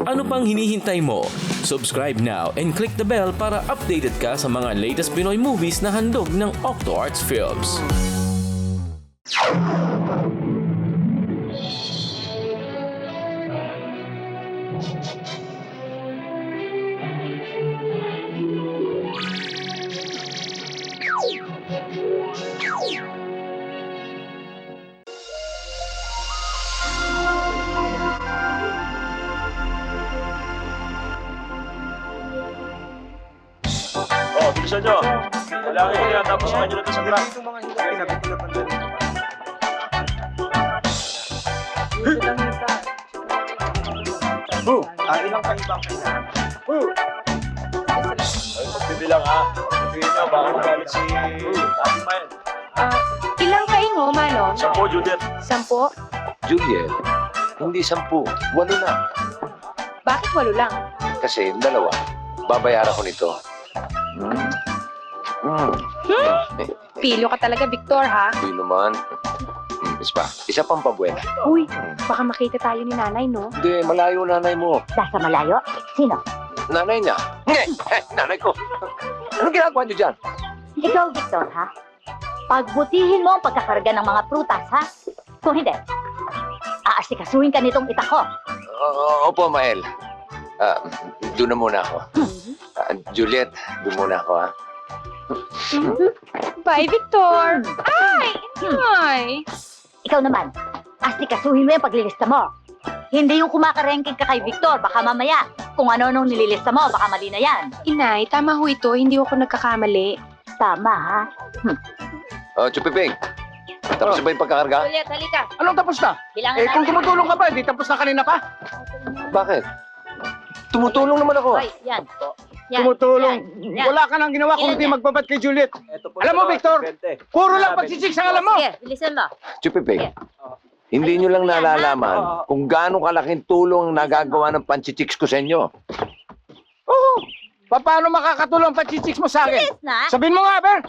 Ano pang hinihintay mo? Subscribe now and click the bell para updated ka sa mga latest Pinoy movies na handog ng Octo Arts Films. Bilisan nyo. Kailangan nyo yan, tapos kanyo na ito sa truck. Itong mga hindi pinag-uulapan na rin. Ilang kayo bang kailangan? Ay, magbibilang ha. Sabihin nyo, baka magalit si Ate Mayan. Ilang kain mo, Manong? 10, Judith. 10? Juliet, hindi 10, 8 na. Bakit 8 lang? Kasi 2, babayaran ko nito. Pilo ka talaga, Victor, ha? Hindi naman. Isa pang pabuena. Uy, baka makita tayo ni nanay, no? Hindi, malayo nanay mo. Nasa malayo? Sino? Nanay niya. Nanay ko. Anong ginagawa niyo dyan? Ikaw, Victor, ha? Pagbutihin mo ang pagkakarga ng mga prutas, ha? Kung hindi, aasikasuhin ka nitong ita ko. Opo, Mael. Doon na muna ako. Juliet, doon muna ako, ha? Bye, Victor! Ay! Ay! Ikaw naman, asikasuhin mo yung paglilista mo. Hindi yung kumakarengking ka kay Victor, baka mamaya. Kung ano-anong nililista mo, baka mali na yan. Inay, tama ho ito. Hindi ako nagkakamali. Tama, ha? Chupiping. Tapos ba yung pagkakarga? Juliet, halika. Anong tapos na? Bilangan Eh, kung natin. tumutulong ka pa, di tapos na kanina pa. Bakit? Tumutulong naman ako. Hoy, yan. Yan. Tumutulong. Yan. Wala ka nang ginawa kung Ilan hindi yan? magbabat kay Juliet. Ito po, Alam mo, Victor, 20. puro lang pagsisik sa alam mo. Sige, bilisan mo. Chupiping. Hindi nyo lang nalalaman kung gaano kalaking tulong ang nagagawa ng panchichicks ko sa inyo. Oo. Paano makakatulong ang pagsisik mo sa akin? Bilis na. Sabihin mo nga, Ber.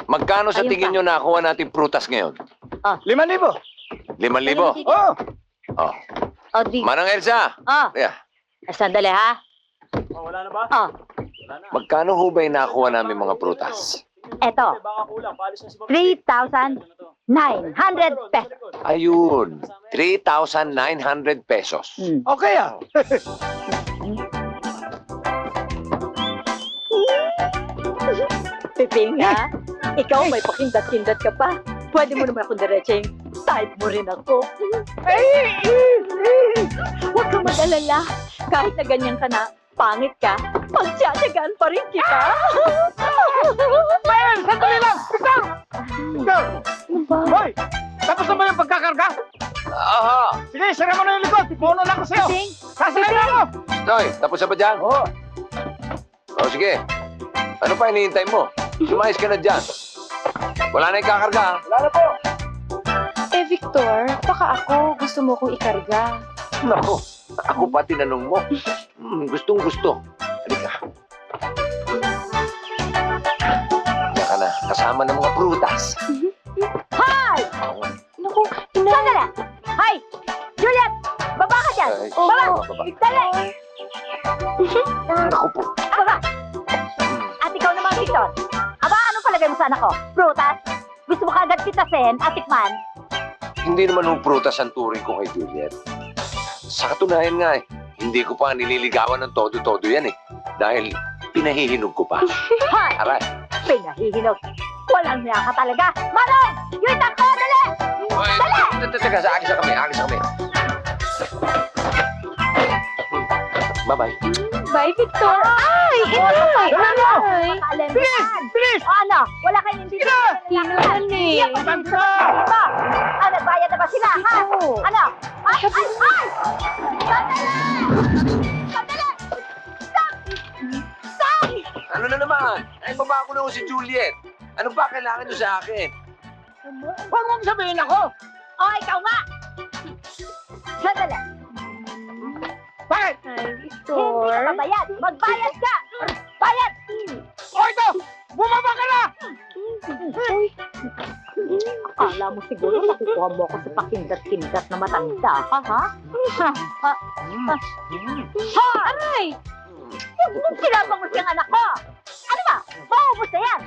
Magkano sa Ayun tingin pa. nyo nakuha natin prutas ngayon? 5,000. 5,000? Oo. Oh. O, di. Manang Elsa! Oh, Yeah. sandali, ha? Oh, wala na ba? Oh, Wala na. Magkano ho ba yung nakuha namin mga prutas? eto. Baka kulang, paalis na si Papa. 3,900 pesos. Ayun, 3,900 pesos. Okay, ah. Piping, ha? Ikaw may pakindat-kindat ka pa. Pwede mo naman akong diretseng type mo rin ako. Huwag ka mag-alala. Kahit na ganyan ka na, pangit ka, pagtsatsagaan pa rin kita. Mael, sandali lang. Victor! Victor! Hoy! Tapos na ba yung pagkakarga? Aha! Sige, sira mo na yung likod. Puno lang ko sa'yo. Piping, Sasakay na ako. Noy, tapos na ba dyan? Oo. O sige. Ano pa hinihintay mo? Sumayos ka na dyan. Wala na yung kakarga, ha? Wala na po. Eh, Victor, baka ako gusto mo kong ikarga. Naku, ako pa tinanong mo. Gustong gusto. Halika. Diyan ka na, kasama ng mga prutas. Hi! Naku, Inay. Sandali! Hi! Juliet! Baba ka dyan! Ay, Baba! baba. Dali! Naku po. Baba! At ikaw naman, Victor. Aba, anong palagay mo sa anak ko? Prutas? Gusto mo kagad pitasin at tikman? Hindi naman yung prutas ang turing ko kay Juliet. Sa katunayan nga hindi ko pa nililigawan ng todo-todo yan eh. Dahil pinahihinog ko pa. Hi! Aray. Pinahihinog. Walang niya ka talaga. Manong! Yung tako! Dali! Teka, alis na kami. Bye-bye. Bye, Victor. Ay, Inay! Inay! Bilis! Bilis! O ano? Wala kayong hindi Inulan eh. Saan ka? Ba? Ah, nagbayad na ba sila, ha? Oo. Ano? Ay! Sandali! Sandali! Stop! Stop! Ano na naman? Ay, baba ko na si Juliet. Ano ba kailangan nyo sa akin? Huwag mong sabihin ako. O, ikaw nga! Sandali! Bakit? Ay, Hindi Victor. ka mabayad! Magbayad ka! Bayad! O ito! Bumaba ka na! Akala Akala mo siguro makukuha mo ako sa pakindat-kindat na matanda ka, ha? Aray! Huwag mong sinabangon yung anak ko! Ano ba? Maubos na yan!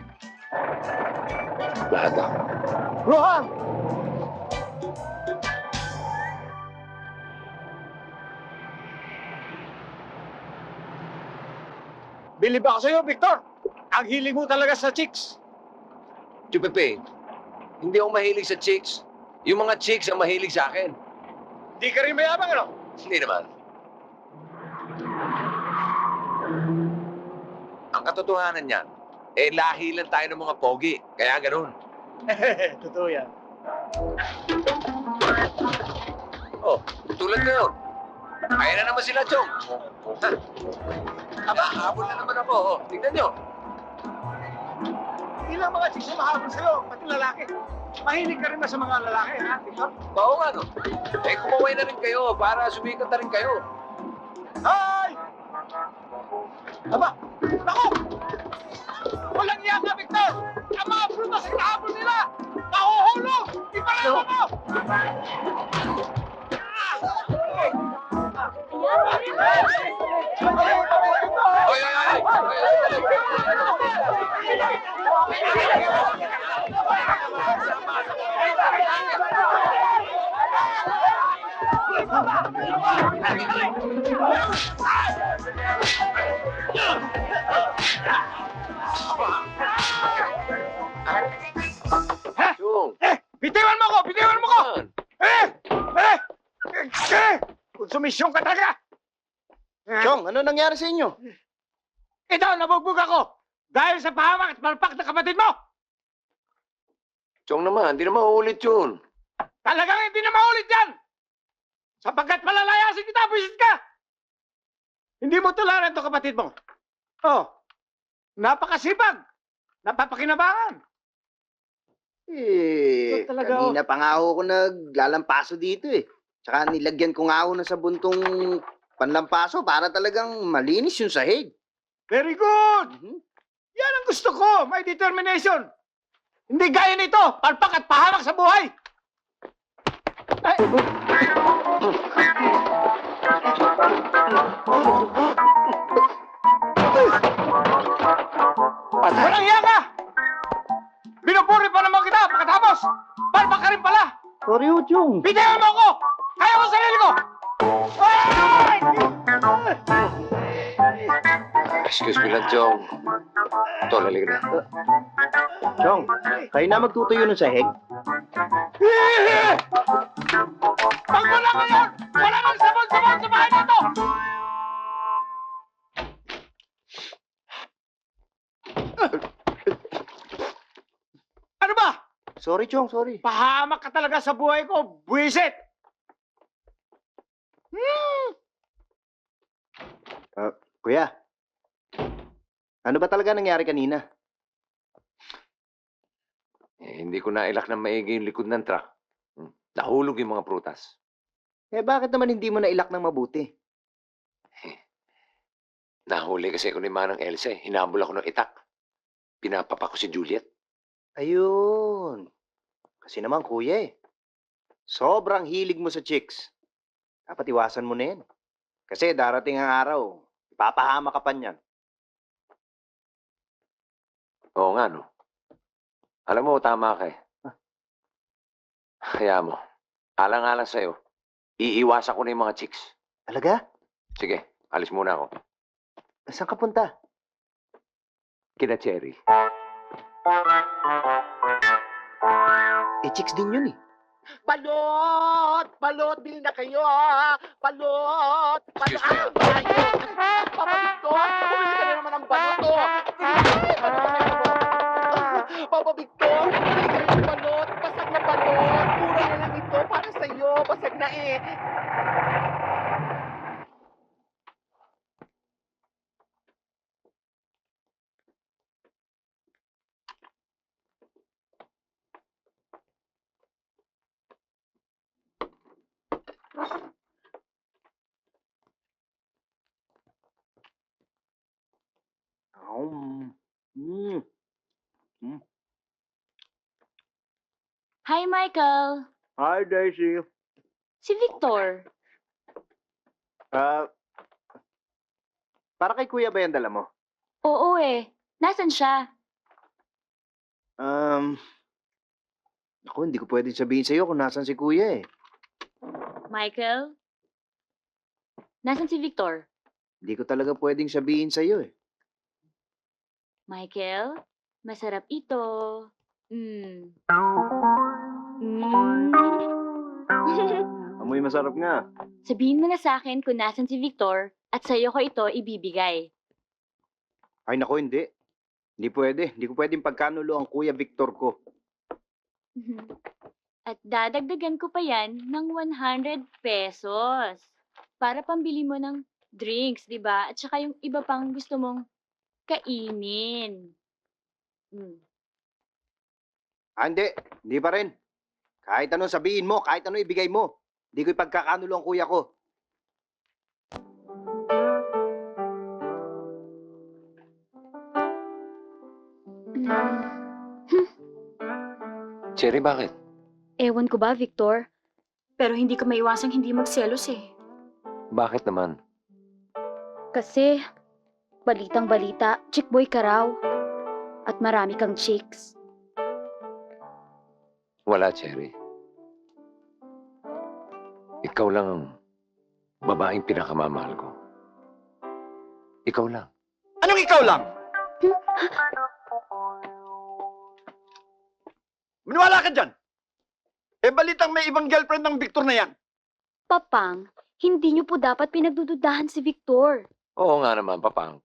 Lahat ako. Rohan! Bilib ako sa'yo, Victor. Ang hilig mo talaga sa chicks. Pepe, hindi ako mahilig sa chicks. Yung mga chicks ang mahilig sa akin. Di ka rin mayabang, ano? Hindi naman. Ang katotohanan niyan, lahi lang tayo ng mga pogi. Kaya ganun. Totoo yan. Oh, tulad ngayon. Kaya na naman sila, Chong. Ha? Aba, habol na naman ako. Oh. Tignan nyo. Ilang mga chicks na mahabol sa'yo, pati lalaki. Mahilig ka rin ba sa mga lalaki, ha, Victor? Oo nga, no? Kumaway na rin kayo para sumikat na rin kayo. Ay! Aba! Naku! Walang iya ka, Victor! Ang mga prutas ang nahabol nila! Nahuhulog! Ipareho mo! Oy, oy, oy! Chong! Bitiwan mo ko! Bitiwan mo ko! Yan. Konsumisyon ka talaga! Chong, ano nangyari sa inyo? Ito, nabugbog ako! Dahil sa pahamak at malpak na kapatid mo! Chong naman, hindi na mauulit yun. Talagang hindi na maulit yan! Sapagkat malalayasin kita, bisit ka! Hindi mo tularan to kapatid mo. Oh, napakasipag! Napapakinabangan! Eh, Ito talaga, kanina pa nga ako naglalampaso dito eh. Tsaka nilagyan ko nga ako ng sa buntong panlampaso para talagang malinis yung sahig. Very good! Mhm. Yan ang gusto ko, may determination. Hindi gaya nito, palpak at pahamak sa buhay. Ay. Walang iya ka! Binupuri pa naman kita pagkatapos! Palpak ka rin pala! Sorry, Chong. Bitiwan mo ako! Kaya ko sarili ko! Ay! Excuse me lang, Chong. Ito, lalig na. Chong, kayo na magtutuyo ng sahig? Pag wala ngayon, wala nang sabon-sabon sa bahay nito! Ano ba? Sorry, Chong, sorry. Pahamak ka talaga sa buhay ko, buwisit! Kuya, ano ba talaga nangyari kanina? Hindi ko nailak ng maigi yung likod ng truck. Nahulog yung mga prutas. Eh, bakit naman hindi mo nailak ng mabuti? Nahuli kasi ako ni Manang Elsa eh. Hinabol ako ng itak. Pinapapa ko si Juliet. Ayun. Kasi naman, kuya eh. Sobrang hilig mo sa chicks. Dapat iwasan mo na yan. Kasi darating ang araw, ipapahama ka pa niyan. Oo nga, no? Alam mo, tama ka eh. Kaya mo, alang-alang sa'yo, iiwasan ko na yung mga chicks. Talaga? Sige, alis muna ako. Saan ka punta? Kina Cherry. Eh, chicks din yun eh. Balot! Balot! Bili na kayo! Balot! Excuse me, Papa Victor! Bumili ka na naman ng balot, oh! Papa Victor! Bumili ka rin ng balot! Basag na balot! Mura na lang ito para sa'yo! Basag na eh! Mm. Mm. Mm. Hi, Michael. Hi, Daisy. Si Victor. Para kay kuya ba yan dala mo? Oo eh. Nasaan siya? Ako, hindi ko pwedeng sabihin sa'yo kung nasan si kuya eh. Michael? Nasaan si Victor? Hindi ko talaga pwedeng sabihin sa'yo eh. Michael? Masarap ito. Amoy masarap nga. Sabihin mo na sa akin kung nasan si Victor at sa'yo ko ito ibibigay. Ay, nako, hindi. Hindi pwede. Hindi ko pwedeng pagkanulo ang kuya Victor ko. At dadagdagan ko pa yan ng 100 pesos. Para pambili mo ng drinks, di ba? At saka yung iba pang gusto mong kainin. Hindi. Hindi pa rin. Kahit anong sabihin mo, kahit anong ibigay mo, hindi ko ipagkakanulo ang kuya ko. Cherry, bakit? Ewan ko ba, Victor? Pero hindi ko maiwasang hindi magselos eh. Bakit naman? Kasi, balitang-balita, chick boy ka raw. At marami kang chicks. Wala, Cherry. Ikaw lang ang babaeng pinakamamahal ko. Ikaw lang. Anong ikaw lang? Maniwala ka dyan. Eh, balitang may ibang girlfriend ng Victor na yan. Papang, hindi niyo po dapat pinagdududahan si Victor. Oo nga naman, Papang.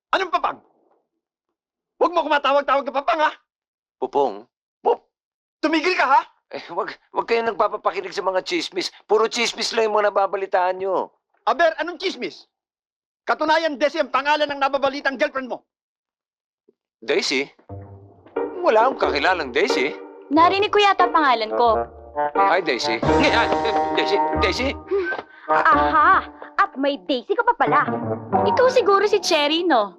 Anong papang? Huwag mo kumatawag-tawag na papang, ha? Pupong, Tumigil ka, ha? wag kayong nagpapapakinig sa mga chismis. Puro chismis lang yung mga nababalitaan nyo. Aber, anong chismis? Katunayan, Desi, ang pangalan ng nababalitang girlfriend mo. Daisy? Wala akong kakilalang Daisy. Narinig ko yata pangalan ko. Hi, Daisy. Daisy? Aha! At may Daisy ka pa pala. Ikaw siguro si Cherry, no?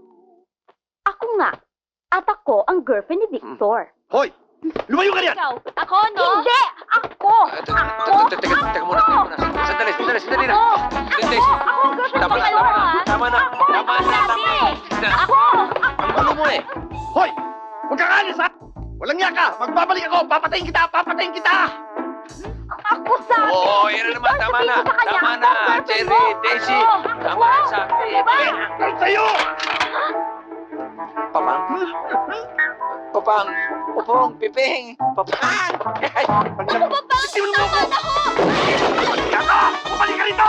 Ako nga. At ako ang girlfriend ni Victor. Hoy! Lumayo ka riyan! Ikaw, ako, no? Hindi! Ako! Teka muna. Sandali na. Daisy, Ako ang girlfriend tama ni na, Victor! tama na. Ako! Ang gulo mo eh. Hoy! Huwag kang alis, ha? Walang niya ka! Magbabalik ako! Papatayin kita! Ako sabi! Oo, yan na naman. Tama na. Tama na. Cherry, Daisy. Tama na sabi. Kahit sa'yo! Papang. Popong, Piping. Papang. Ano ba ba? Tama na ko! Bumalik ka rito!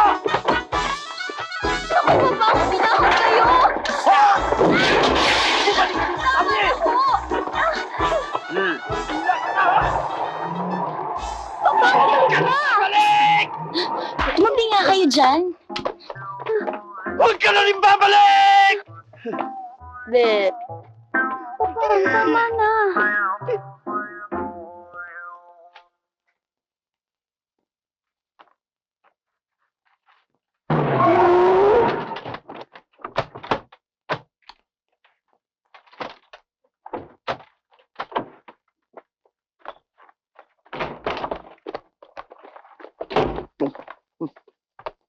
Ako ba ang pinahon kayo? Tumagdi nga kayo dyan. Huwag ka na rin babalik! Be. Parang tama na.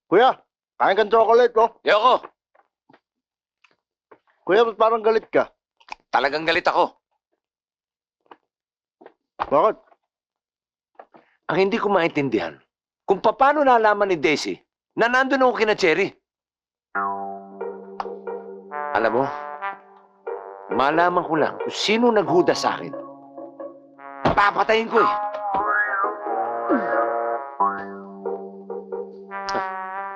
Kuya, kain kang chocolate, oh. Yoko, Kuya, ba't parang galit ka? talagang galit ako. Bakit? Ang hindi ko maintindihan, kung paano nalaman ni Daisy na nandun ako kina Cherry. Alam mo, malaman ko lang kung sino naghuda sa akin. Papatayin ko eh.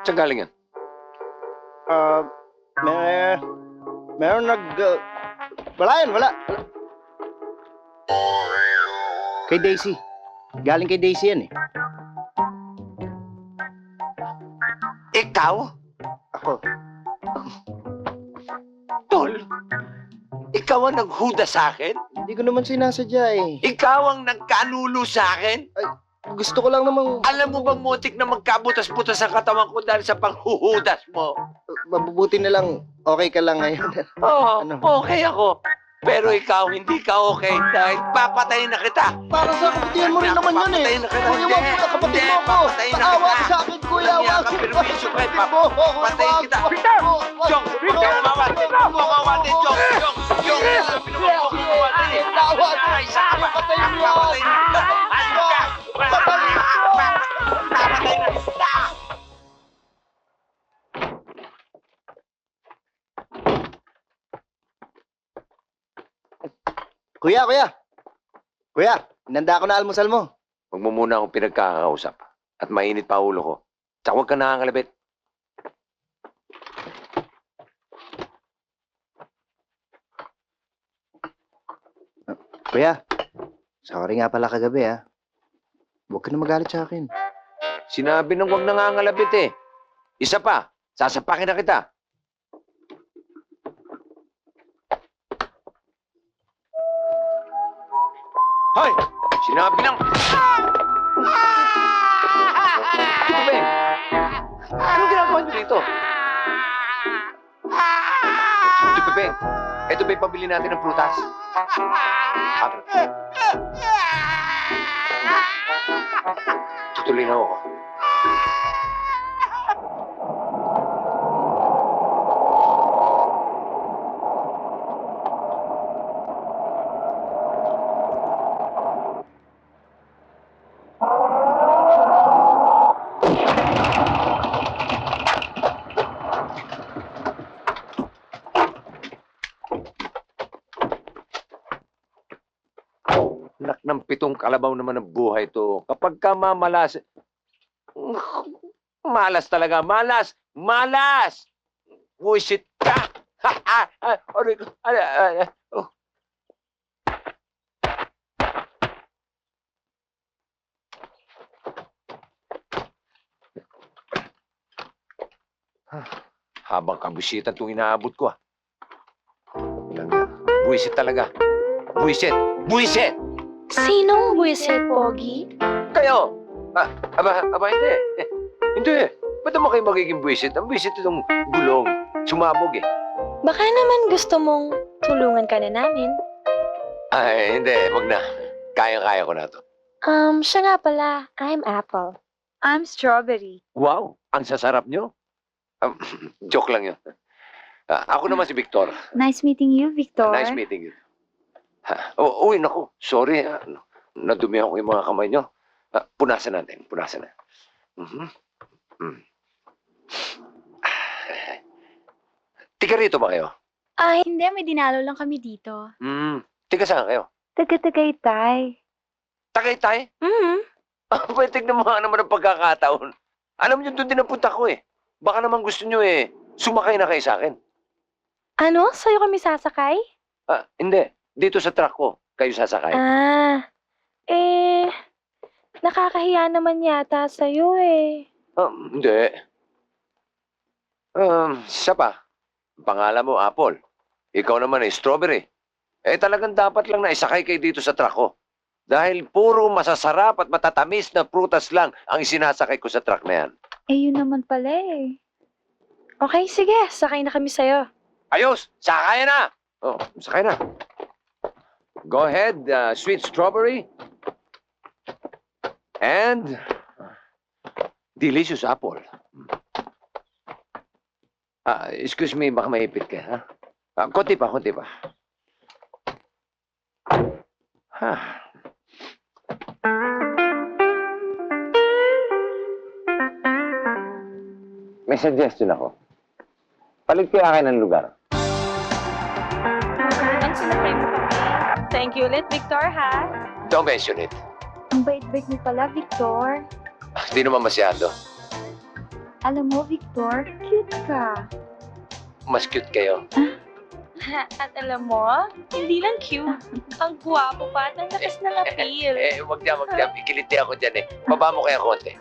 Saan galing yan? Meron wala yan, wala. Kay Daisy. Galing kay Daisy yan eh. Ikaw? Ako. Tol, ikaw ang naghuda sa akin? Hindi ko naman sinasadya eh. Ikaw ang nagkanulo sa akin? Gusto ko lang namang Alam mo bang motik na magkabutas-butas ang katawan ko dahil sa panghuhudas mo? mabubuti na lang okay ka lang ngayon. Oo, Ano? okay ako. Pero ikaw, hindi ka okay dahil papatayin na kita. Para sa kabutihan mo rin naman yun eh. Papatayin na kita. Kuya, wag mo na kapatid mo ako. Papatayin na Maawa kita. ka sa akin, kuya. Kaya Wag ka, mo. perwisyo ka, Papatayin kita. Victor! Jong, kumawa din. Kumawa din, Jong. Jong, kumawa din. Ay, sama. Papatayin mo yan. Ayun ka. Papatayin na kita. Kuya, kuya. Kuya, inanda ko na almusal mo. Huwag mo muna akong pinagkakausap. At mainit pa ulo ko. Tsaka huwag ka nakangalabit. Kuya, sorry nga pala kagabi ha. Huwag ka na magalit sa akin. Sinabi nang huwag nangangalabit eh. Isa pa, sasapakin na kita. Hoy! Sinabi nang... Ito ba eh? Anong ginagawa niyo dito? Ito ba eh? Ito ba yung pabili natin ng prutas? Tutuloy na ako. Anak ng pitong kalabaw naman ng buhay to. Kapag ka mamalas... Malas talaga. Malas! Malas! Buisit ka! Ha! Ha! Ha! Aray ko. Oh. Habang kabusitan itong inaabot ko ah. Buisit talaga. Buisit! Buisit! Sinong buwisit, Pogi? Kayo! Aba, hindi. Hindi. Ba't naman kayo magiging buwisit? Ang buwisit itong gulong. Sumabog eh. Baka naman gusto mong tulungan ka na namin. Ay, hindi. Wag na. Kaya-kaya ko na to. Siya nga pala, I'm Apple. I'm Strawberry. Wow! Ang sasarap nyo. Joke lang yun. Ako naman si Victor. Nice meeting you, Victor. Nice meeting you. Uy, naku. Sorry. Nadumi ako yung mga kamay nyo. Punasan natin. Punasan na. Tika rito ba kayo? Ay, hindi. May dinalo lang kami dito. Tika saan kayo? Taga-Tagaytay. Tagaytay? Pwede tignan mo nga naman ang pagkakataon. Alam niyo, doon din ang punta ko eh. Baka naman gusto niyo eh, sumakay na kayo sa akin. Ano? Sa'yo kami sasakay? Hindi. Dito sa truck ko, kayo sasakay. Nakakahiya naman yata sa'yo eh. Hindi. Siya pa. Pangalan mo, Apple. Ikaw naman eh, Strawberry. Talagang dapat lang na isakay kayo dito sa truck ko. Dahil puro masasarap at matatamis na prutas lang ang isinasakay ko sa truck na yan. Yun naman pala eh. Okay, sige. Sakay na kami sa'yo. Ayos! Sakay na! Sakay na. Go ahead, sweet strawberry. And delicious apple. Excuse me, baka maipit ka, ha? Konti pa, konti pa. May suggestion ako. Palit kayo akin ng lugar. Ang sinapray mo kami. Thank you ulit, Victor, ha? Don't mention it. Ang bait-bait mo pala, Victor. Hindi naman masyado. Alam mo, Victor, cute ka. Mas cute kayo. At alam mo, hindi lang cute. Ang guwapo pa at ang lakas ng appeal. Wag niya. Ikiliti ako dyan eh. Baba mo kaya konti.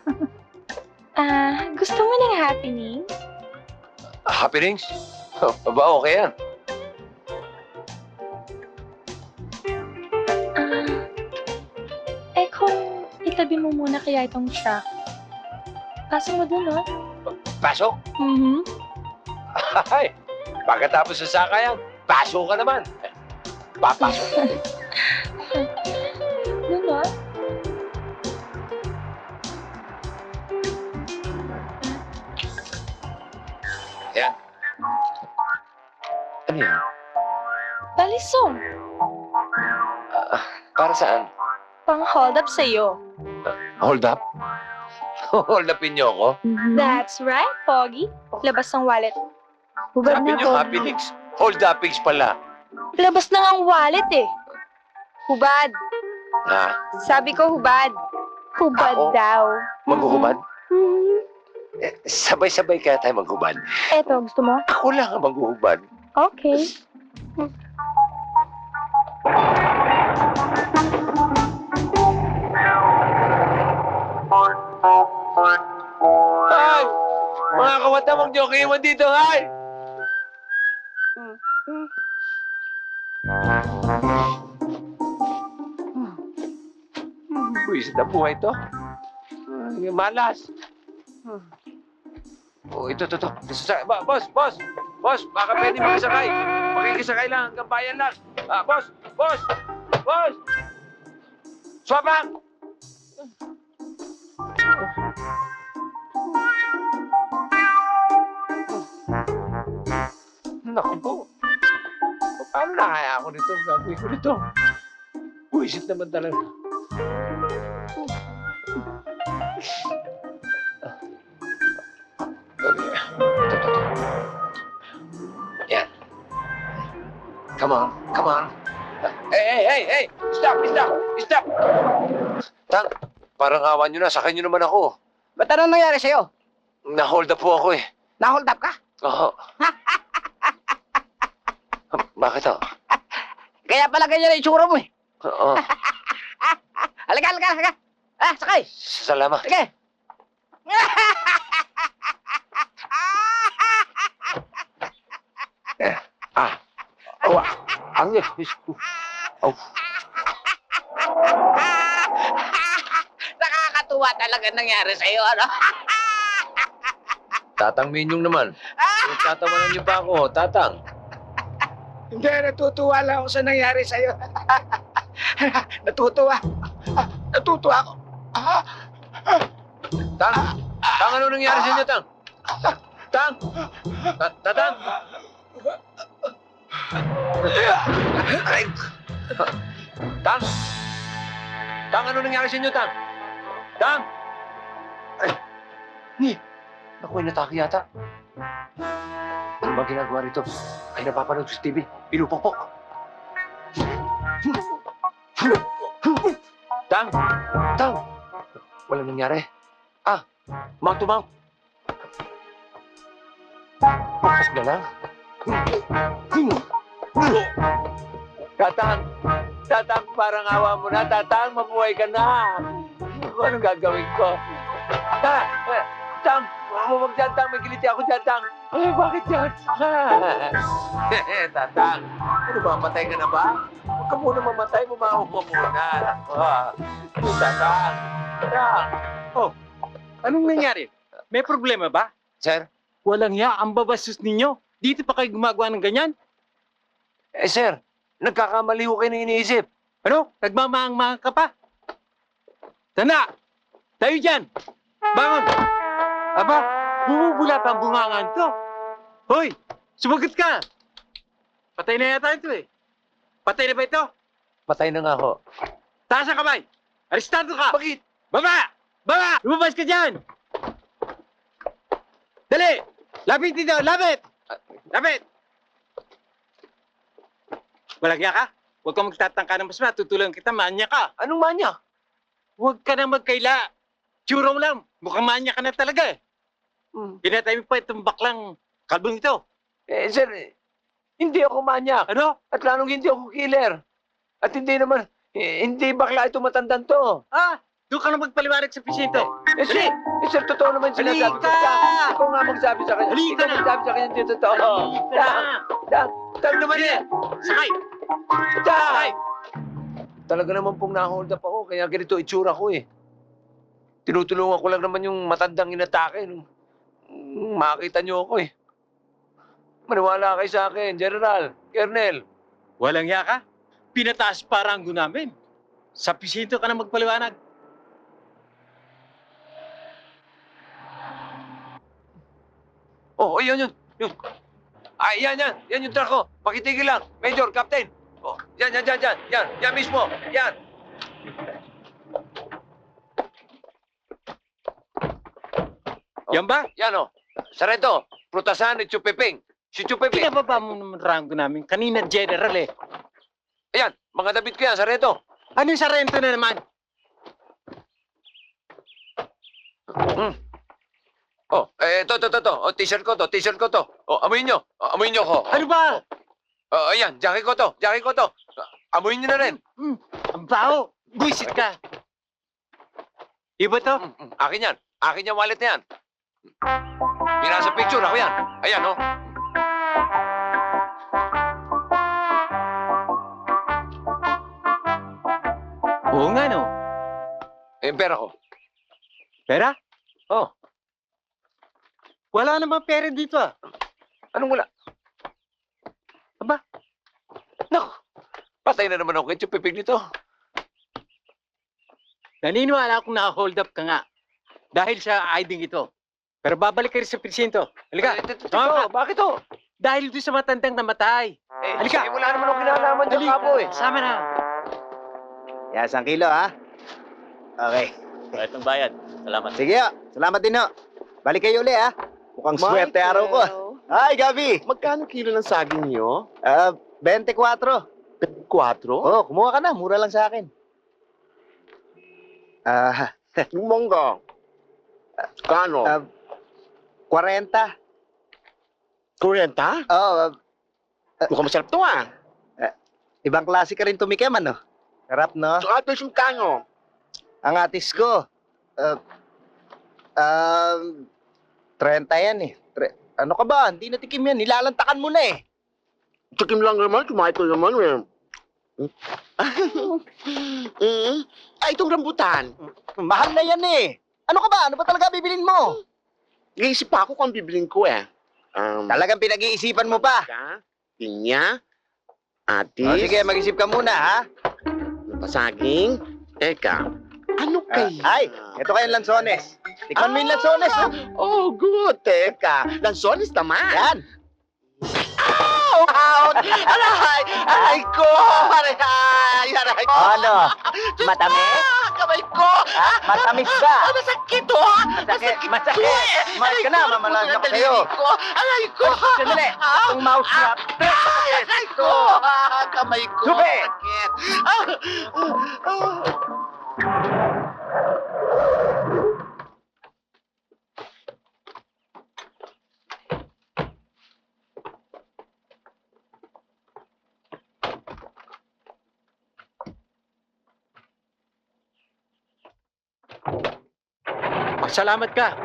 Gusto mo ng happening? Happenings? Baba, okay yan. Kung itabi mo muna kaya itong truck. Pasok mo dun, no? Pasok? Ay, pagkatapos sa sakayan, pasok ka naman. Papasok. Ganon? Yan. Ano yan? Balisong. Para saan? Pang hold up sa'yo. Hold up? Hold upin niyo ako? That's right, Pogi. Labas ng wallet. Hubad Sabi na, niyo, Pogi. Happy Licks. Hold upings pala. Labas na nga ang wallet eh. Hubad. Ha? Sabi ko hubad. Hubad Ako? daw. Maghuhubad? Mhm. Sabay-sabay kaya tayo maghubad. Eto, gusto mo? Ako lang ang maghuhubad. Okay. Ay! Mga kawata, huwag niyo kayo dito, ay! Buwisit na buhay to. Ay, malas. Oh, ito. Boss! Boss, baka pwede makisakay. Makikisakay lang, hanggang bayan lang. Boss! Swabang! Naku po. Paano na kaya ako nito? Gagawin ko nito. Buwisit naman talaga. Yan. Come on. Hey! Stop! Tang, parang awan nyo na. Sakay nyo naman ako. Ba't anong nangyari sa'yo? Na-hold up po ako eh. Na-hold up ka? Oo. Bakit ako? Kaya pala ganyan ang itsura mo eh. Oo. Halika. Sakay. Salamat. Sige. Ang Nakakatuwa talaga nangyari sa'yo, ano? Tatang Minyong naman. Tatawanan niyo pa ako, Tatang. Hindi, natutuwa lang ako sa nangyari sa'yo. Natutuwa ako. Tang, ano nangyari sa inyo, Tang? Tang! Tatang! Aray! Tang! Tang, ano nangyari sa inyo, Tang? Tang! Ay! Naku, inatake yata. Ano ba ginagawa rito? Ay, napapanood sa TV. Pinupokpok. Tang! Walang nangyari. Mount to mount. Pokpok na lang. Tatang, parang awa mo na. Tatang, mabuhay ka na. Anong gagawin ko? Tang, huwag dyan, Tang. May kiliti ako dyan, Tang. Ay, bakit yan? Tatang, ano ba? Matay ka na ba? Huwag ka muna mamatay. Bumaho ko muna. Tatang. Anong nangyari? May problema ba? Sir? Walang ya, ang babastos ninyo. Dito pa kayo gumagawa ng ganyan? Sir, nagkakamali ko kayo na iniisip. Ano? Nagmamahang-mahang ka pa? Tanda! Tayo dyan! Bangon! Aba, bumubula pa ang bungangan to. Hoy! Sumagot ka! Patay na yata ito eh. Patay na ba ito? Patay na nga ako. Taas ang kamay! Arestado ka! Bakit? Baba! Lumabas ka dyan! Dali! Lapit dito! Lapit! Walang iya ka? Huwag kang magtatangka ng masama. Tutulungan kita, manya ka. Anong manya? Huwag ka nang magkaila. Tsura mo lang. Mukhang manya ka na talaga eh. Pinatay mo pa itong baklang kalbong ito. Sir, hindi ako manya. Ano? At lalong hindi ako killer. At hindi bakla ito matandang to. Doon ka na magpaliwanag sa pisyente. Sir, totoo naman sinasabi ko. Halika! Ikaw nga magsabi sa kanya. Halika Ikaw na! magsabi sa kanya hindi totoo. Tang naman eh. Sakay! Tang! Talaga naman pong na-hold up ako, kaya ganito itsura ko eh. Tinutulungan ko lang naman yung matandang inatake. Makita niyo ako eh. Maniwala kayo sa akin, General, Colonel. Walang iya ka? pinataas pa ranggo namin. Sa presinto ka na magpaliwanag. Oh, yun. Ay, yan yung truck ko. Pakitigil lang. Major, Captain. Oh, yan mismo. Yan. Yan ba? Yan, oh. Sarento, prutasan ni Chupiping. Si Chupiping. Pinababa mo naman ranggo namin. Kanina general eh. Ayan, mga David ko yan, Sarento. Ano yung sarento na naman? Oh, ito. Oh, t-shirt ko to. Oh, amuyin nyo ko. Ano ba? Oh, ayan, jacket ko to. Amuyin nyo na rin. Ang baho. Buisit ka. Iba to? Akin yung wallet na yan. Yung nasa picture, ako yan. Ayan, oh. Oo nga, no? Yung pera ko. Pera? Oh. Wala namang pera dito ah. Anong wala? Aba? Naku, patay na naman ako kay Chupiping nito. Naniniwala akong na-hold up ka nga. Dahil sa ID ito. Pero babalik ka rin sa presinto. Halika. Tama ka. Bakit to? Dahil doon sa matandang namatay. Halika. Wala naman ako kinalaman dyan, Halika. Kapo, eh. Sama na. Yeah, 1 kilo, ha? Okay. Kahit ng bayad. Salamat. Sige, ho. Salamat din, ho. Balik kayo uli, ha? Mukhang swerte araw ko. Hi, Gabi! Magkano kilo ng saging niyo? 24. 4? Oh, kumuha ka na. Mura lang sa akin. Yung monggo. Kano? 40. 40? Oh, Mukhang masarap to ah. ibang klase ka rin tumikim, ano? Sarap, no? So, ato yung kano? Ang atis ko, 30 yan eh. Ano ka ba? Hindi natikim yan. Nilalantakan mo na eh. Tikim lang naman, tomato naman eh. Ay, itong rambutan. Mahal na yan eh. Ano ka ba? Ano ba talaga bibilin mo? Iisip pa ako kung bibilin ko eh. Talagang pinag-iisipan mo pa. Pinya, atis, O, sige, mag-isip ka muna, ha? pasaging. Teka, ano kaya? Ay, ito kayong lansones. Tikman mo yung lansones, ha? Oh, good. Teka, lansones naman. Yan. Ow! Out! Aray ko! Aray ko! Ano? Matamis? Kamay ko! Matamis ba? Masakit to, ha? Masakit. eh. Mas ka na, mamalas ako sa'yo. Aray ko! Sandali, itong mouse wrap. Aray ko! Kamay ko! Suki! Masakit. Salamat ka.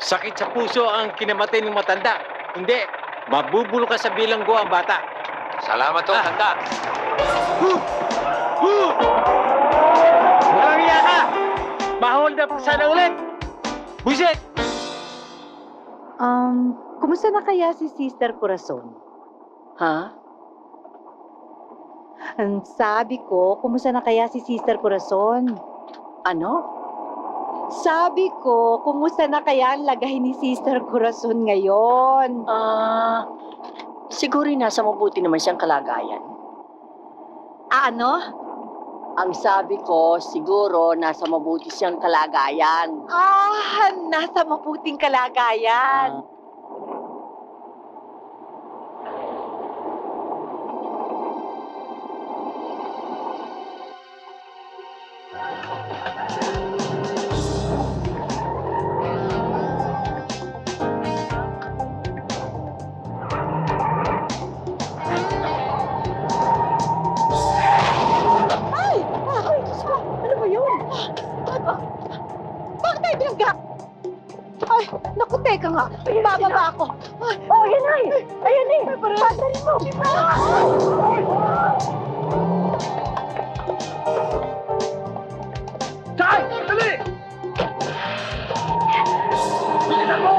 Sakit sa puso ang kinamatay ng matanda. Hindi, mabubulo ka sa bilanggo ang bata. Salamat to, tanda. Walang iya ka! Ma-hold up sana ulit! Buset! Kumusta na kaya si Sister Corazon? Ha? Ang sabi ko, kumusta na kaya si Sister Corazon? Ano? Sabi ko, kumusta na kaya ang lagay ni Sister Corazon ngayon? Siguro nasa mabuti naman siyang kalagayan. Ano? Ang sabi ko, siguro nasa mabuti siyang kalagayan. Nasa mabuting kalagayan. Ano ba yun? Bakit tayo binangga? Ay, naku, teka nga. Bababa ako. Oh, yan ay. Ayan eh. Pasarin mo. Tay! Dali! Bilisan mo!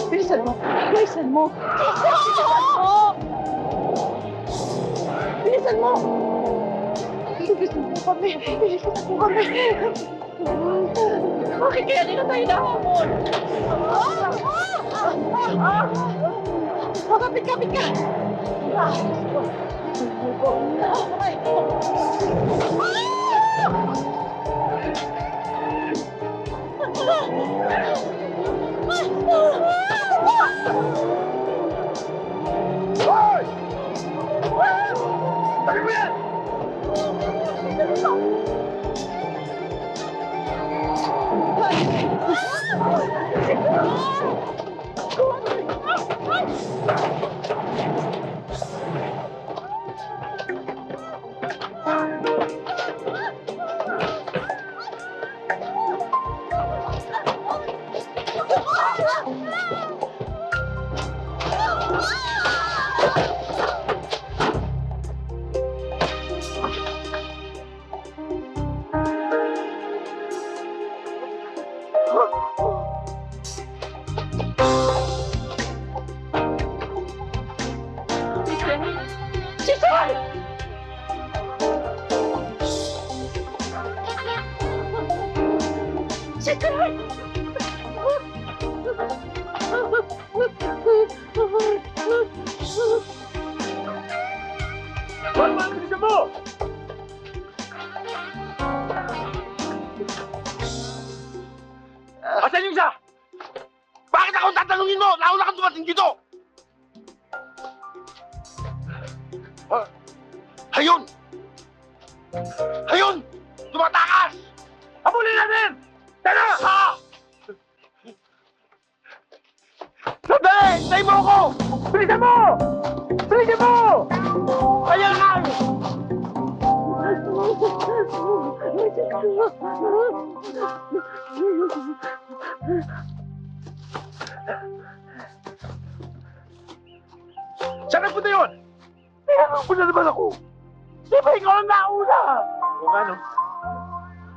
Bilisan mo. Bilisan mo. Bilisan mo. Bilisan mo! Bilisan mo kami! Bilisan mo kami! Bakit kaya nila tayo nahamon? Kapit ka! Tabi mo yan! Ba't mo ang bilisan mo? Asan yung isa? Bakit ako tatanungin mo? Nauna kang dumating dito! Hayun! Hayun! Tumatakas! Habulin natin! Tara! Ha! Sandali! Tayo mo ako! Bilisan mo! Bilisan mo! Ayan nga! Saan nagpunta yun? Nagpunta naman ako. Di ba ikaw ang nauna? Oo nga, no?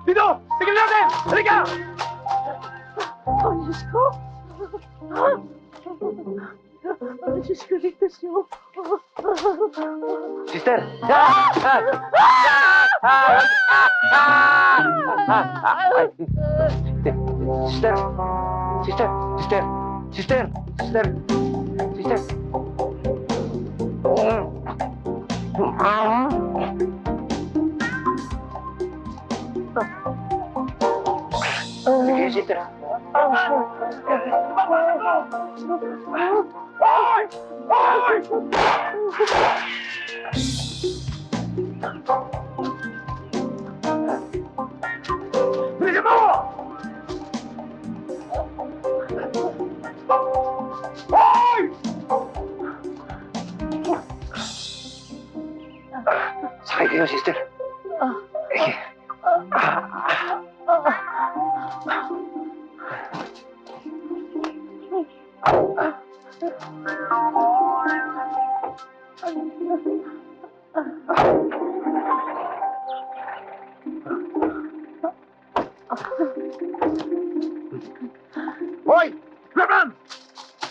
Dito! Tigil natin! Halika! Oh, Diyos ko! Oh, Diyos ko, ligtas niyo. Sister! Sister! Sister! Sister! Sister! Sister! Sister! Sige, sister. Hoy! Hoy! Bilisan mo! Hoy! Sakay kayo, sister. Sige. Hoy! Reverend!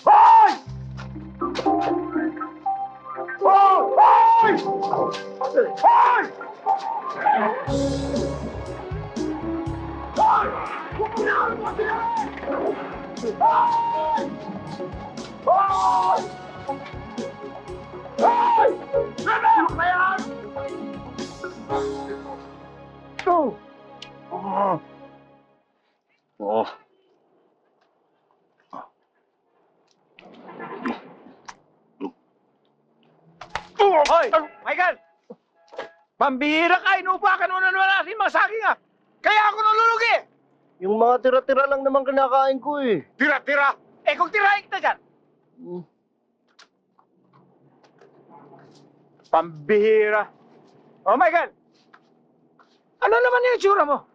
Hoy! Hoy! Hoy! Hoy! Michael! Pambihira ka! Inuupakan mo na naman natin mga saging ah! Kaya ako nalulugi! Yung mga tira-tira lang naman kinakain ko eh. Tira-tira! Eh kung tirahin kita dyan! Pambihira! Oh Michael! Ano naman yung itsura mo?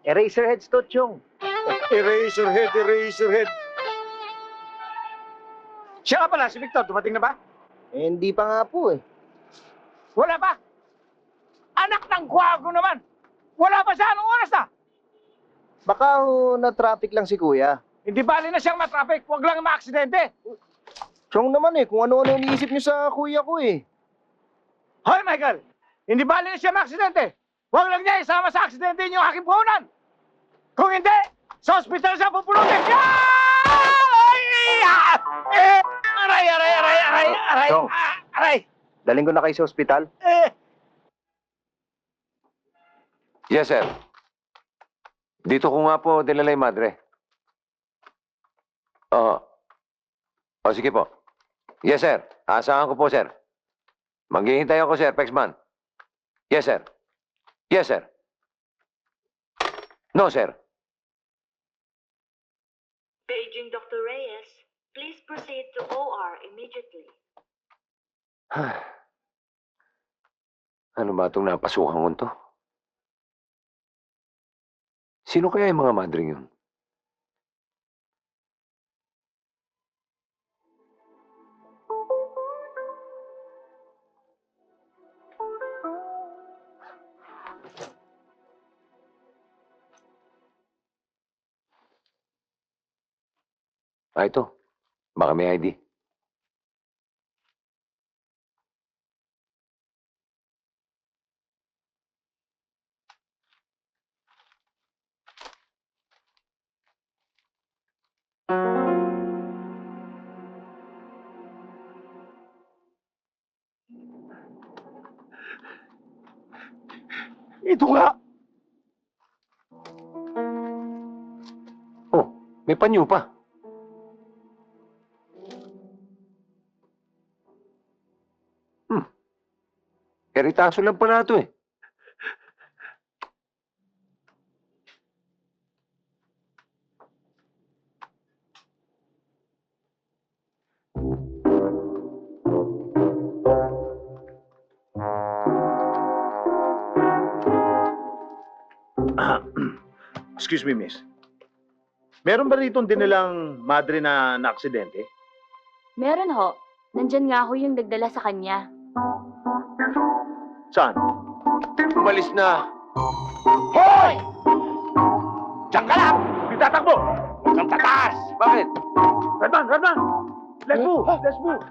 Eraserheads to, Chong. Eraserhead. Siya nga pala, si Victor, dumating na ba? Eh, hindi pa nga po eh. Wala pa! Anak ng gwago naman! Wala pa siya, anong oras na? Baka na-traffic lang si Kuya. Hindi bali na siyang matraffic, huwag lang maaksidente. Chong naman eh, kung ano-ano iniisip niyo sa kuya ko eh. Hoy, Michael! Hindi bali na siya maaksidente. Huwag lang niya isama sa aksidente yung aking puhunan. Kung hindi, sa ospital siya pupunutin. Aray! Chong. Aray! Daling ko na kayo sa ospital. Yes, sir. Dito ko nga po dinala yung madre. Oo. O, sige po. Yes, sir. Asahan ko po, sir. Maghihintay ako, sir, Pexman. Yes, sir. Yes, sir. No, sir. Paging Dr. Reyes, please proceed to OR immediately. Ano ba itong napasukan ko to? Sino kaya yung mga madring yun? Ito. Baka may ID. Ito nga! Oh, may panyo pa. Eritaso lang pala ito eh. Excuse me, miss. Meron ba rito dinilang madre na aksidente? Meron ho. Nandyan nga ho yung nagdala sa kanya. Saan? Umalis na. Hoy! Diyan ka lang! Hindi tatakbo! Huwag kang tataas! Bakit? Redman! Let's move! Let's move!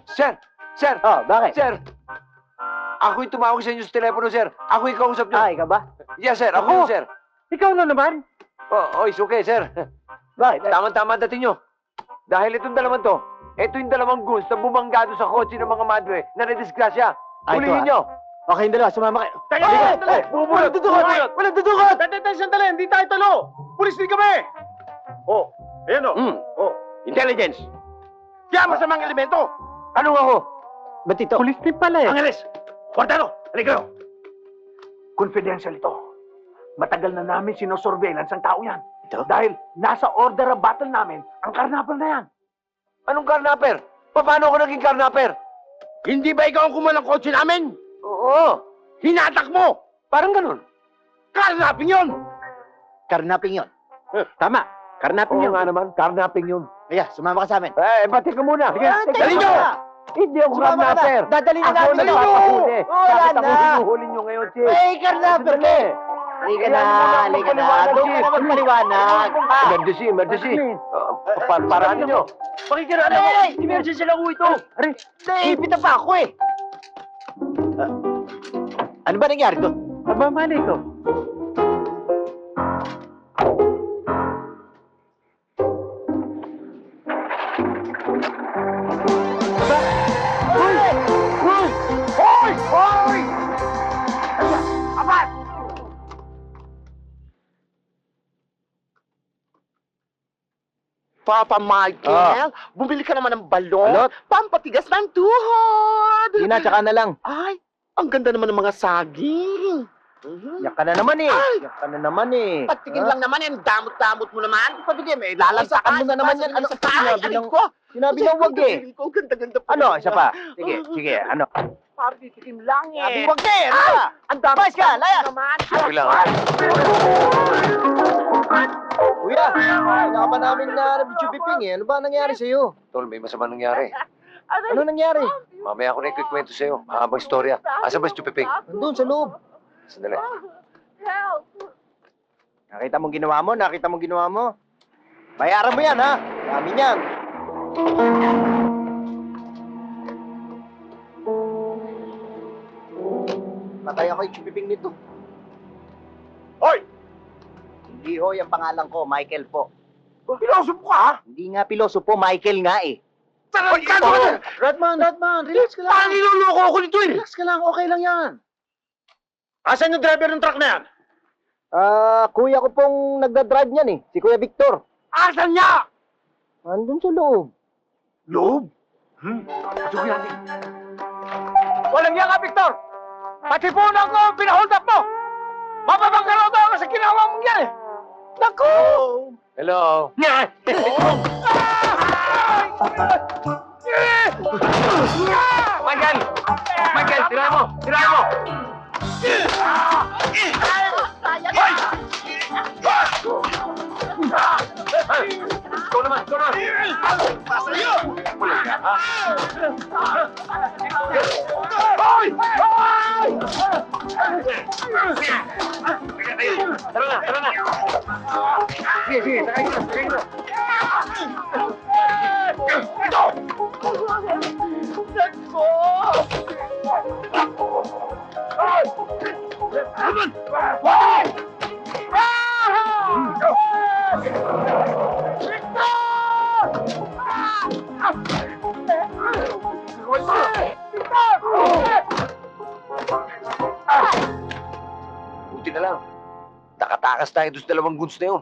Sir! Sir! Oh, bakit? Sir! Ako yung tumawag sa inyo sa telepono, sir. Ako yung kausap nyo. Ikaw ba? Yes, sir. Ako yun, sir. Ikaw na naman. Oh, it's okay, sir. Bakit? Tama-tama dating nyo. Dahil itong dalawang to, ito yung dalawang goons na bumanggado sa kotse ng mga madre na nadisgrasya. Hulihin nyo. Okay, dalawa. Sumama kayo. Teka! Sandali! Walang dudukot! Walang dudukot! Sandali! Hindi tayo talo! Pulis din kami! Oh, ayan o. Oh. Intelligence! Kaya masamang elemento! Anong ako? Ba't ito? Pulis din pala eh. Angeles! Kwartalo! Halika kayo! Confidential ito. Matagal na namin sinosurveillance ang tao yan. Ito? Dahil nasa order of battle namin ang karnapal na yan. Anong karnaper? Paano ako naging karnaper? Hindi ba ikaw ang kumuha ng kotse namin? Oo. Hinatak mo! Parang ganun. Karnaping yun! Karnaping yun. Tama. Karnaping Oo yun. nga naman, karnaping yun. Kaya, sumama ka sa amin. Pati ka muna. Dali nyo! Hindi ako Sumama ka na. karnaper. Dadali na Ako namin. nagpapahuli. Wala Bakit ako na. hinuhuli nyo ngayon, Chief? Karnapper ka eh. Halika na. Halika na. Doon ka na magpaliwanag. Emergency. Paraan nyo. Pakikira na. Emergency lang ko ito. Naiipitan pa ako eh. Ano ba nangyari to? Aba, mali ko. Hoy! Apat! Papa Michael, bumili ka naman ng balon. Balot? Pampatigas ng tuhod. Hindi na, tsaka na lang. Ay, ang ganda naman ng mga saging. Yak ka na naman eh. Ay! Yak ka na naman eh. Patigin lang naman yan, damot-damot mo naman. Pabigyan, may lalansakan mo na naman yan. Ano, sa tahay, sinabi aray ng- ko. Sinabi ng wag eh. Ang ganda-ganda pa. Ano, isa pa. Sige, ano. Parang titikim lang eh. Sabi wag eh. Ano ba? Ang dami Bas ka, layas. naman. Sige lang. Kuya, wala ka pa namin na Chubiping eh. Ano ba nangyari sa'yo? Tol, may masama nangyari. Ano nangyari? Mamaya ako na ikikwento sa'yo. Mahabang istorya. Asa ba si Chupiping? Nandun sa loob. Sandali. Help! Nakita mong ginawa mo? Nakita mong ginawa mo? Bayaran mo yan, ha? Dami niyan. Patay ako yung chupiping nito. Hoy! Hindi ho, yung pangalan ko, Michael po. Pilosopo ka, ha? Hindi nga pilosopo, Michael nga eh. Tarantado ka na! Redman, relax ka lang. Parang niloloko ako nito eh! Relax ka lang, okay lang yan. Asan yung driver ng truck na yan? Kuya ko pong nagda-drive niyan eh, si Kuya Victor. Asan niya? Andun sa loob. Loob? Pasukin natin. Walang yan ka, Victor! Patipunan ko ang pinahold up mo! Mapapagkaraw daw ako sa ginawa mong yan eh! Naku! Hello? Michael! Michael, tirahan mo! Tirahan mo! Ikaw naman! Ikaw naman! Hoy! Hoy! Tara na! Tara na! Sige, sige! Sakay na! Sakay na! Ito! Nako! Hoy! Laban! Hoy! Buti na lang. Nakatakas tayo doon sa dalawang goods na yun.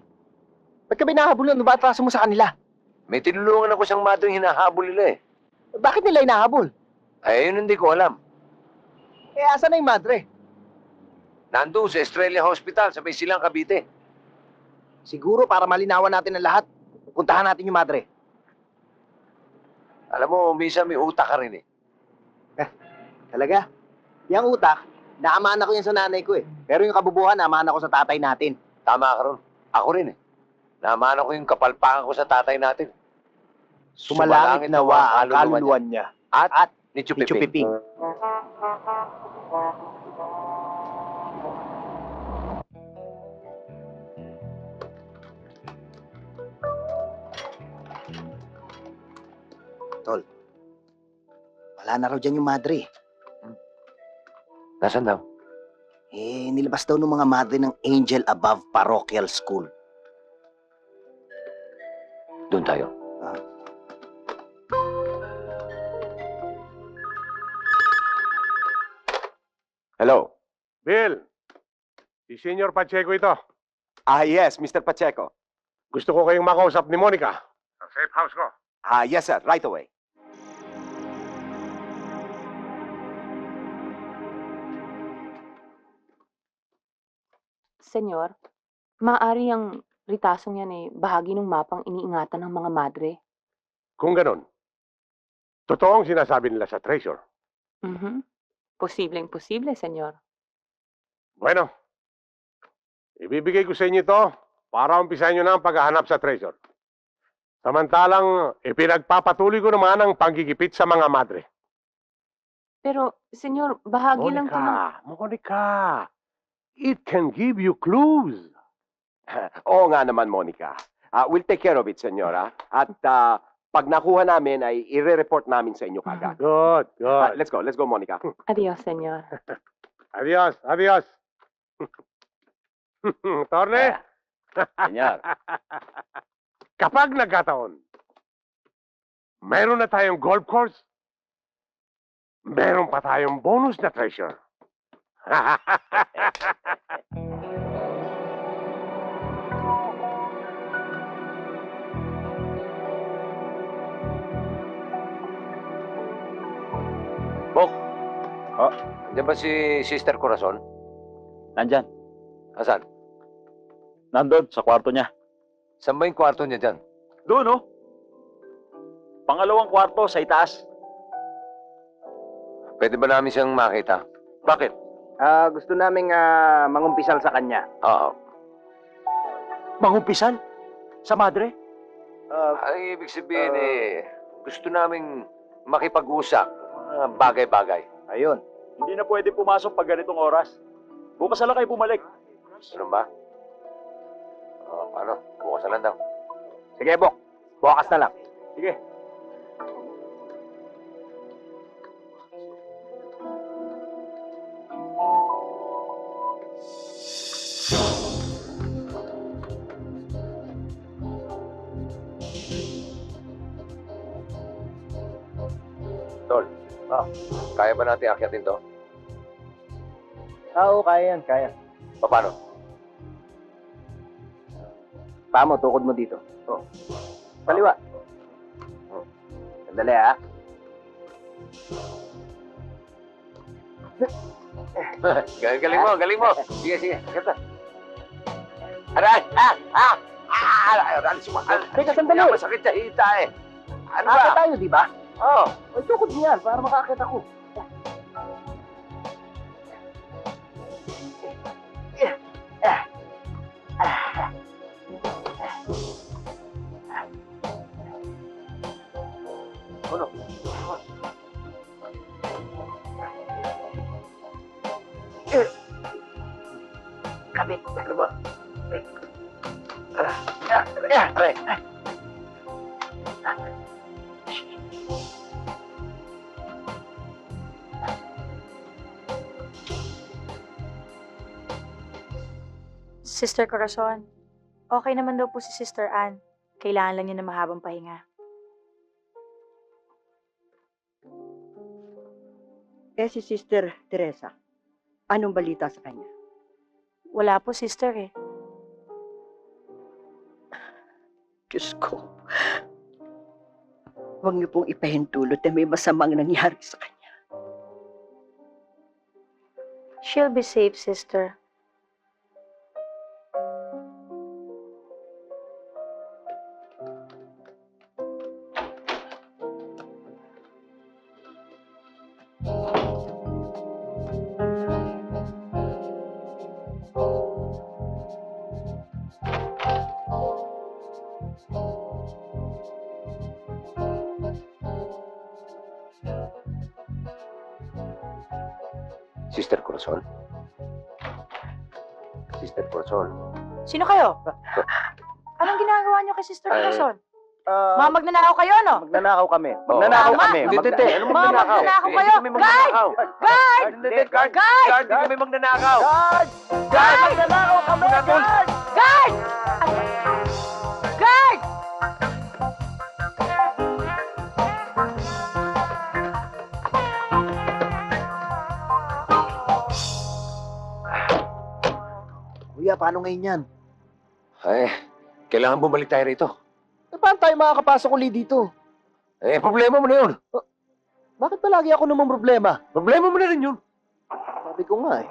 Ba't ka binahabol yun? Ba atraso mo sa kanila? May tinulungan ako siyang madre yung hinahabol nila eh. Bakit nila inahabol? Ay, yun hindi ko alam. Eh, asan na yung madre? Nandun sa Estrella Hospital sa may Silang Cavite. Siguro para malinawan natin ang lahat, puntahan natin yung madre. Alam mo, minsan may utak ka rin eh. Talaga? Yung utak, naamana ko yan sa nanay ko eh. Pero yung kabubuhan, naamana ko sa tatay natin. Tama ka ron. Ako rin eh. Naamana ko yung kapalpakan ko sa tatay natin. Sumalangit nawa ang kaluluwan niya. At ni Si Chupiping. Chupiping. Tol, wala na raw dyan yung madre. Nasaan daw? Eh, nilabas daw ng mga madre ng Angel Above Parochial School. Doon tayo. Hello. Bill, si Senyor Pacheco ito. Yes, Mr. Pacheco. Gusto ko kayong makausap ni Monica. Sa safe house ko. Yes, sir. Right away. Senyor, maaari ang ritasong yan eh, bahagi ng mapang iniingatan ng mga madre. Kung ganun, totoo ang sinasabi nila sa treasure. Posibleng posible, senyor. Bueno, ibibigay ko sa inyo ito para umpisahan nyo na ang paghahanap sa treasure. Samantalang, ipinagpapatuloy ko naman ang panggigipit sa mga madre. Pero, senyor, bahagi lang to ng... Monica, it can give you clues. Oo nga naman, Monica. We'll take care of it, senyora. At pag nakuha namin, ay i-report namin sa inyo kagad. Good, good. Let's go, Monica. Adios, senyor. Adios, adios. Torne? Senyor. Kapag nagkataon, meron na tayong golf course, meron pa tayong bonus na treasure. Bok! Nandiyan ba si Sister Corazon? Nandyan. Asan? Nandun, sa kwarto niya. Saan ba yung kwarto niya dyan? Doon, oh. Pangalawang kwarto sa itaas. Pwede ba namin siyang makita? Bakit? Gusto naming mangumpisal sa kanya. Oo. Mangumpisal? Sa madre? Ay, ibig sabihin gusto naming makipag-usap. Mga bagay-bagay. Ayun. Hindi na pwede pumasok pag ganitong oras. Bukas na lang kayo bumalik. Ano ba? Paano? Bukas na lang daw. Sige, Bok. Bukas na lang. Sige. Tol, kaya ba natin akyatin to? Oo, kaya yan, kaya. Paano? Pamo, tukod mo dito. Oh. Kaliwa. Sandali, ha? Galing mo. Sige. Ganda. Aray! Teka, sandali. Masakit sa hita eh. Ano Akit ba? tayo, di ba? Oo. O, tukod mo yan para makakit ako. Ano? Kabit. Ano ba? Aray. Sister Corazon, okay naman daw po si Sister Ann. Kailangan lang niya ng mahabang pahinga. Eh si Sister Teresa, anong balita sa kanya? Wala po, Sister eh. Diyos ko, huwag niyo pong ipahintulot na may masamang nangyari sa kanya. She'll be safe, Sister. Sister Corazon? Sister Corazon? Sino kayo? Anong ginagawa niyo kay Sister Ay, Corazon? Mga magnanakaw kayo, no? Magnanakaw kami. Magnanakaw kami. Hindi. Ano Mga magnanakaw kayo! Hindi kami magnanakaw. Guard! Guard! Hindi kami magnanakaw. Guard! Magnanakaw kami! Guard! Guard! Guard! Kuya, paano ngayon yan? Ay, kailangan bumalik tayo rito. Eh, paano tayo makakapasok ulit dito? Eh, problema mo na yun. Bakit ba lagi ako namang problema? Problema mo na rin yun. Sabi ko nga eh.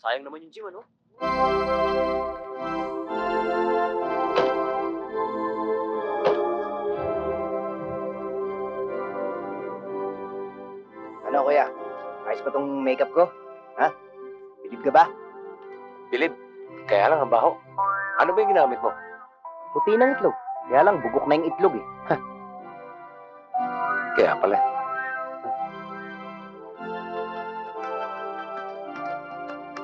Sayang naman yung gym, ano? Ano, kuya? Ayos ba tong makeup ko? Ha? Bilib ka ba? Bilib, kaya lang ang baho. Ano ba yung ginamit mo? Puti ng itlog. Kaya lang, bugok na yung itlog eh. Kaya pala.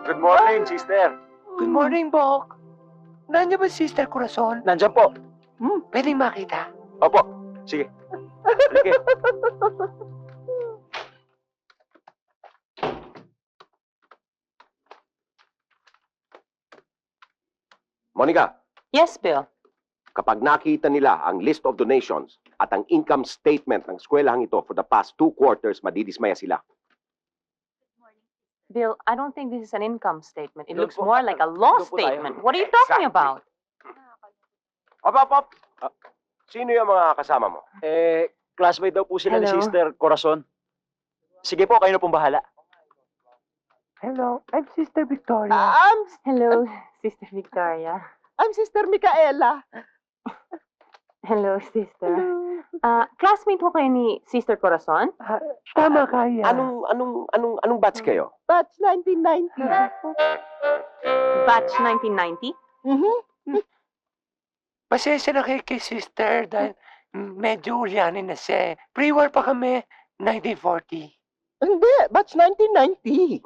Good morning, sister. Good morning, Bok. Nandiyan ba si Sister Corazon? Nandiyan po. Pwedeng makita? Opo. Sige. Sige. Monica, Yes, Bill. kapag nakita nila ang list of donations at ang income statement ng eskwelahang ito for the past 2 quarters, madidismaya sila. Bill, I don't think this is an income statement. It Doon looks po- more like a loss doon po tayo. statement. What are you talking Exactly. about? Op. Sino yung mga kasama mo? Classmate daw po sila ni Hello. Sister Corazon. Sige po, kayo na pong bahala. Hello, I'm Sister Victoria. Hello, Sister Victoria. I'm Sister Micaela. Hello, Sister. Classmate mo kayo ni Sister Corazon? Tama kaya. Anong batch kayo? Batch 1990. Batch 1990? Pasensya na kay Sister dahil medyo ulyanin na siya. Pre-war pa kami, 1940. Hindi, batch 1990.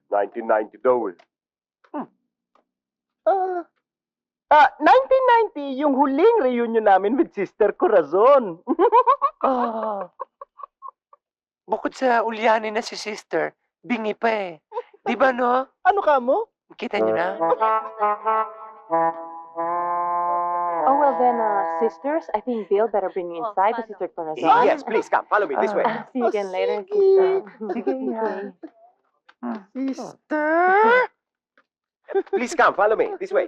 1990 daw eh. 1990, yung huling reunion namin with Sister Corazon. Bukod sa ulyanin na si Sister, bingi pa eh. Di ba no? Ano ka mo? Kita niyo na? Oh, well then, sisters, I think Bill better bring you inside to Sister Corazon. Yes, please, come. Follow me this way. See you again later, sister. Sige Okay. Sister! Please come, follow me this way.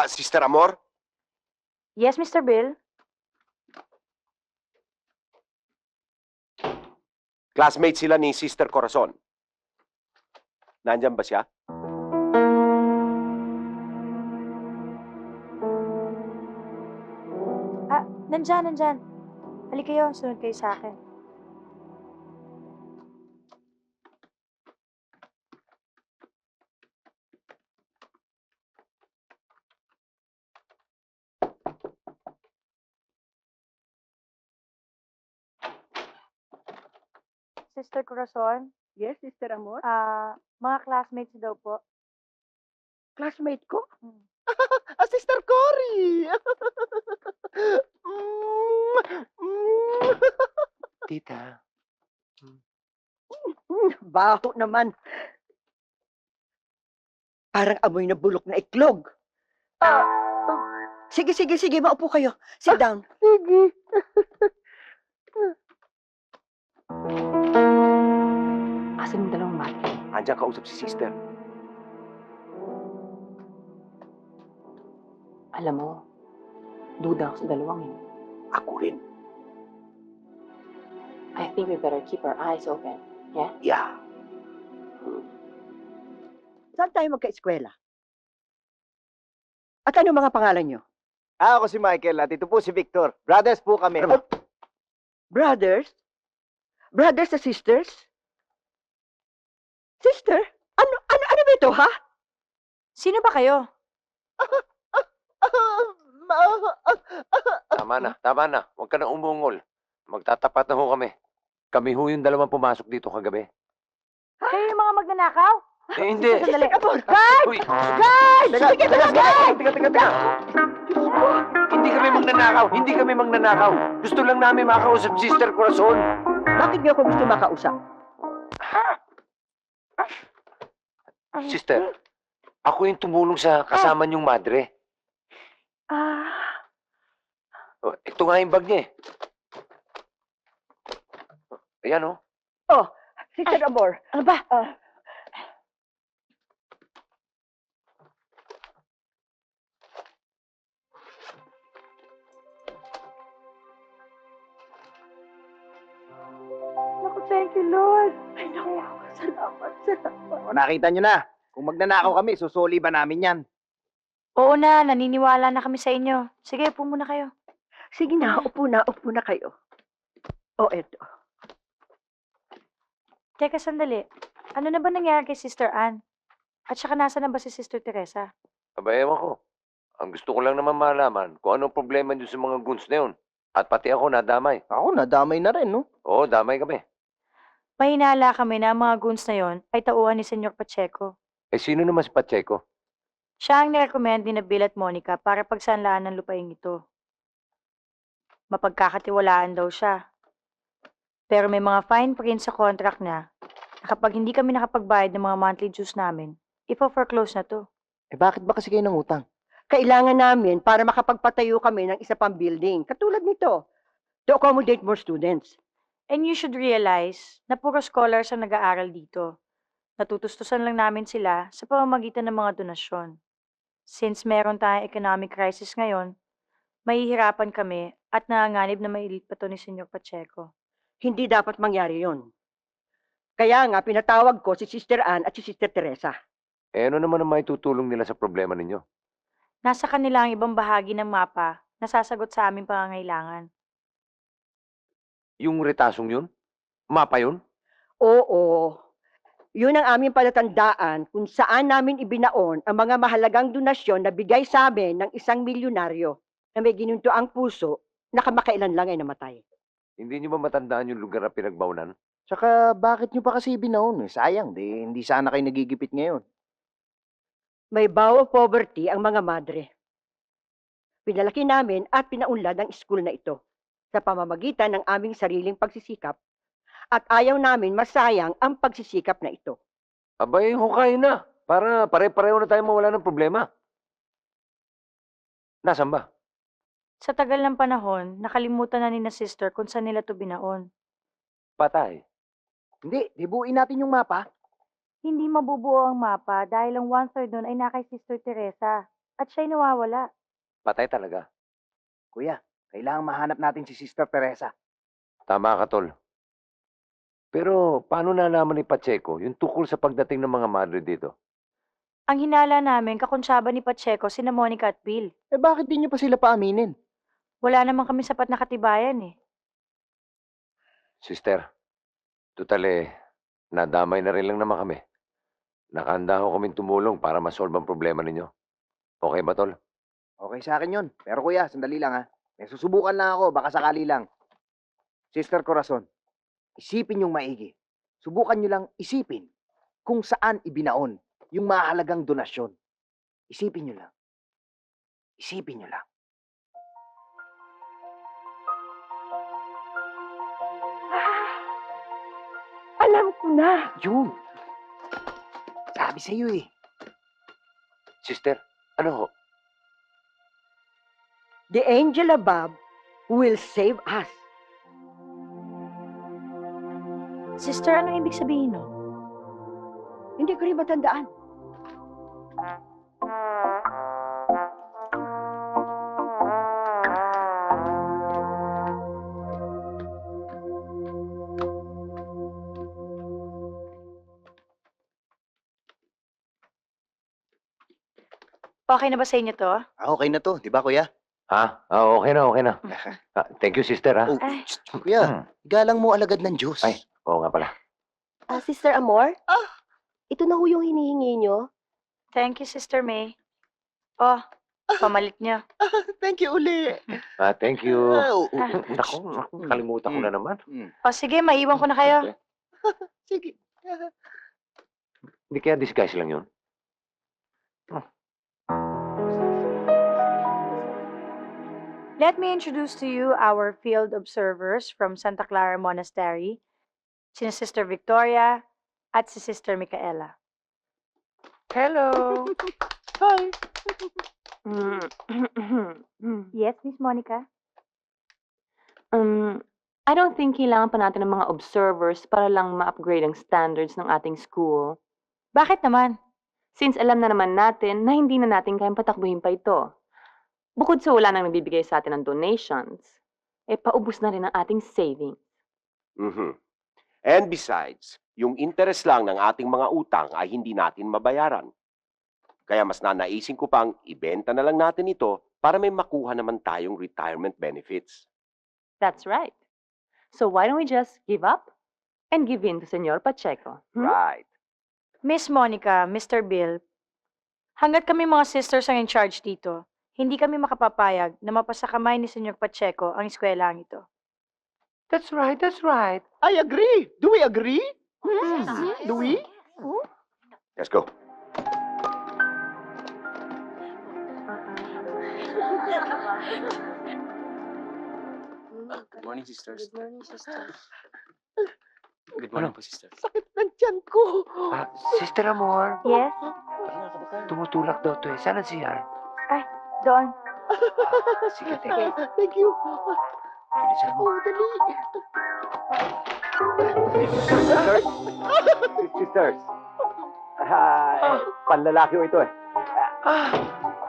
Sister Amor? Yes, Mr. Bill? Classmate sila ni Sister Corazon. Nandyan ba siya? Nandyan. Halika kayo, sunod kayo sa akin. Sister Corazon? Yes, Sister Amor? Mga classmates daw po. Classmate ko? Sister Cory! Tita. Baho naman. Parang amoy na bulok na itlog. Sige, maupo kayo. Sit down. Sige. Asan yung dalawang bata? Andiyan kausap si Sister. Alam mo, duda ako sa dalawang yun. Ako rin. I think we better keep our eyes open. Yeah? Yeah. Saan tayo magka-eskwela? At ano mga pangalan nyo? Ako si Michael at ito po si Victor. Brothers po kami. Brothers? Brothers and sisters? Sister? Ano ba ito, ha? Sino ba kayo? Tama na. Huwag ka na umungol. Magtatapat na ho kami. Kami ho yung dalawang pumasok dito kagabi. Kayo yung mga magnanakaw? Eh, hindi. Sandali. Guys! Uy, Guys! Sige, teka. Hindi kami magnanakaw. Gusto lang namin makausap si Sister Corazon. Bakit niyo ako gusto makausap? Sister, ako yung tumulong sa kasama niyong madre. Oh, ito nga yung bag niya eh. Ayan oh. Oh, Sister Amor. Ano ba? Naku, thank you, Lord. Ay, naku, salamat. O, nakita nyo na. Kung magnanakaw kami, susuli ba namin yan? Oo na, naniniwala na kami sa inyo. Sige, upo muna kayo. Sige na, upo na kayo. Oh, eto. Teka, sandali. Ano na ba nangyari kay Sister Ann? At saka nasa na ba si Sister Teresa? Aba, ewan ko. Ang gusto ko lang naman malaman kung anong problema dun sa mga goons na yun. At pati ako nadamay. Ako, nadamay na rin, no? Oo, damay kami. May hinala kami na ang mga goons na yon ay tauhan ni Senyor Pacheco. Eh, sino naman si Pacheco? Siya ang nirecommend ni Bill at Monica para pagsanlaan ng lupaing ito. Mapagkakatiwalaan daw siya. Pero may mga fine print sa contract niya na kapag hindi kami nakapagbayad ng mga monthly dues namin, ipo-foreclose na to. Eh, bakit ba kasi kayo nangutang? Kailangan namin para makapagpatayo kami ng isa pang building. Katulad nito, to accommodate more students. And you should realize na puro scholars ang nag-aaral dito. Natutustusan lang namin sila sa pamamagitan ng mga donasyon. Since meron tayong economic crisis ngayon, mahihirapan kami at nanganganib na mailit pa to ni Senyor Pacheco. Hindi dapat mangyari yon. Kaya nga, pinatawag ko si Sister Ann at si Sister Teresa. Eh, ano naman ang maitutulong nila sa problema ninyo? Nasa kanila ang ibang bahagi ng mapa na sasagot sa aming pangangailangan. Yung retasong yun? Mapa yun? Oo. Yun ang aming palatandaan kung saan namin ibinaon ang mga mahalagang donasyon na bigay sa amin ng isang milyonaryo na may ginunto ang puso na kamakailan lang ay namatay. Hindi nyo ba matandaan yung lugar na pinagbaunan? Tsaka, bakit nyo pa kasi ibinaon? Sayang, hindi sana kayo nagigipit ngayon. May vow of poverty ang mga madre. Pinalaki namin at pinaunlad ang school na ito sa pamamagitan ng aming sariling pagsisikap at ayaw namin masayang ang pagsisikap na ito. Abay, hukay na. Para pare-pareho na tayo mawala ng problema. Nasaan ba? Sa tagal ng panahon, nakalimutan na ni na sister kung saan nila to binaon. Patay. Hindi, dibuin natin yung mapa. Hindi mabubuo ang mapa dahil ang 1/3 nun ay na kay Sister Teresa at siya'y nawawala. Patay talaga. Kuya, kailangan mahanap natin si Sister Teresa. Tama ka, Tol. Pero paano nalaman ni Pacheco yung tukol sa pagdating ng mga madre dito? Ang hinala namin, kakuntsaba ni Pacheco, sina Monica at Bill. Eh bakit di niyo pa sila paaminin? Wala naman kami sapat na katibayan eh. Sister, tutale, nadamay na rin lang naman kami. Nakahanda ho kaming tumulong para masolve ang problema ninyo. Okay ba, Tol? Okay sa akin yun. Pero kuya, sandali lang ha. May susubukan lang ako, baka sakali lang. Sister Corazon, isipin yung maigi. Subukan nyo lang isipin kung saan ibinaon yung mahalagang donasyon. Isipin nyo lang. Isipin nyo lang. Alam ko na! Yun! Sabi sa'yo eh. Sister, ano ho? The angel above will save us. Sister, ano ibig sabihin no? Hindi ko rin matandaan. Okay na ba sa inyo to? Okay na to, di ba kuya? Ha? Okay na, okay na. Thank you, sister, ha? Oh, kuya, galang mo alagad ng Diyos. Ay, oo nga pala. Sister Amor? Ito na ho yung hinihingi nyo. Thank you, Sister May. Oh, pamalit niyo. Thank you uli. Thank you. Naku, Kalimutan ko na naman. O sige, maiwan ko na kayo. Sige. Hindi kaya disguise lang yun? Let me introduce to you our field observers from Santa Clara Monastery, si Sister Victoria at si Sister Micaela. Hello! Hi! Yes, Miss Monica? I don't think kailangan pa natin ng mga observers para lang ma-upgrade ang standards ng ating school. Bakit naman? Since alam na naman natin na hindi na natin kayang patakbuhin pa ito. Bukod sa wala nang nagbibigay sa atin ng donations, paubos na rin ang ating savings. And besides, yung interest lang ng ating mga utang ay hindi natin mabayaran. Kaya mas nanaisin ko pang ibenta na lang natin ito para may makuha naman tayong retirement benefits. That's right. So why don't we just give up and give in to Senyor Pacheco? Right. Miss Monica, Mr. Bill, hanggat kami mga sisters ang in charge dito, hindi kami makapapayag na mapasa kamay ni Senyor Pacheco ang eskwelahan ito. That's right, that's right. I agree. Do we agree? Do we? Let's go. Good morning, sisters. Good morning, sisters. Good morning po, sister. Sakit ng tiyan ko. Sister Amor, Yes? tumutulak daw to eh. Saan ang CR? Ay, doon. Sige, sige. Thank you. Bilisan mo. Oh, dali. Sisters. Panlalaki ko ito eh.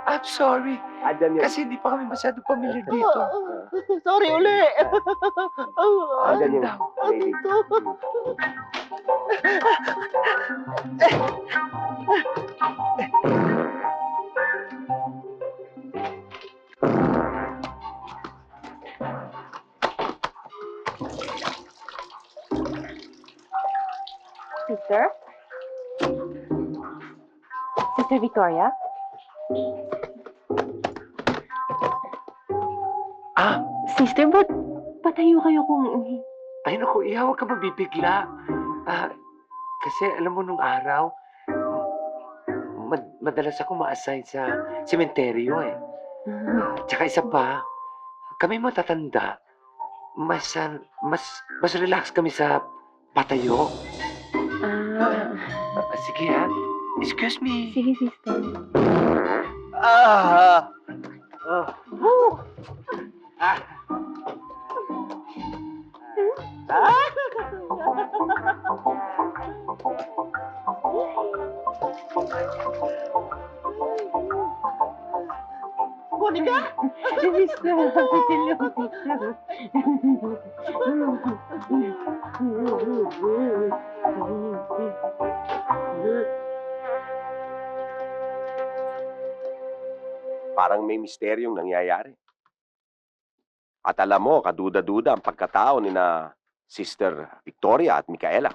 I'm sorry. Andyan yun. Kasi hindi pa kami masyado familiar dito. Sorry uli. Andyan yung lady. Sister? Sister Victoria? Sister, ba't patayo kayo kung... Ay, naku, Iha, huwag ka mabibigla. Kasi alam mo nung araw, madalas ako ma-assign sa sementeryo eh. Tsaka isa pa, kami matatanda, mas relax kami sa patayo. Sige ha. Excuse me. Sige, sister. Monica? Parang may misteryong nangyayari. At alam mo, kaduda-duda ang pagkatao ni na Sister Victoria at Micaela.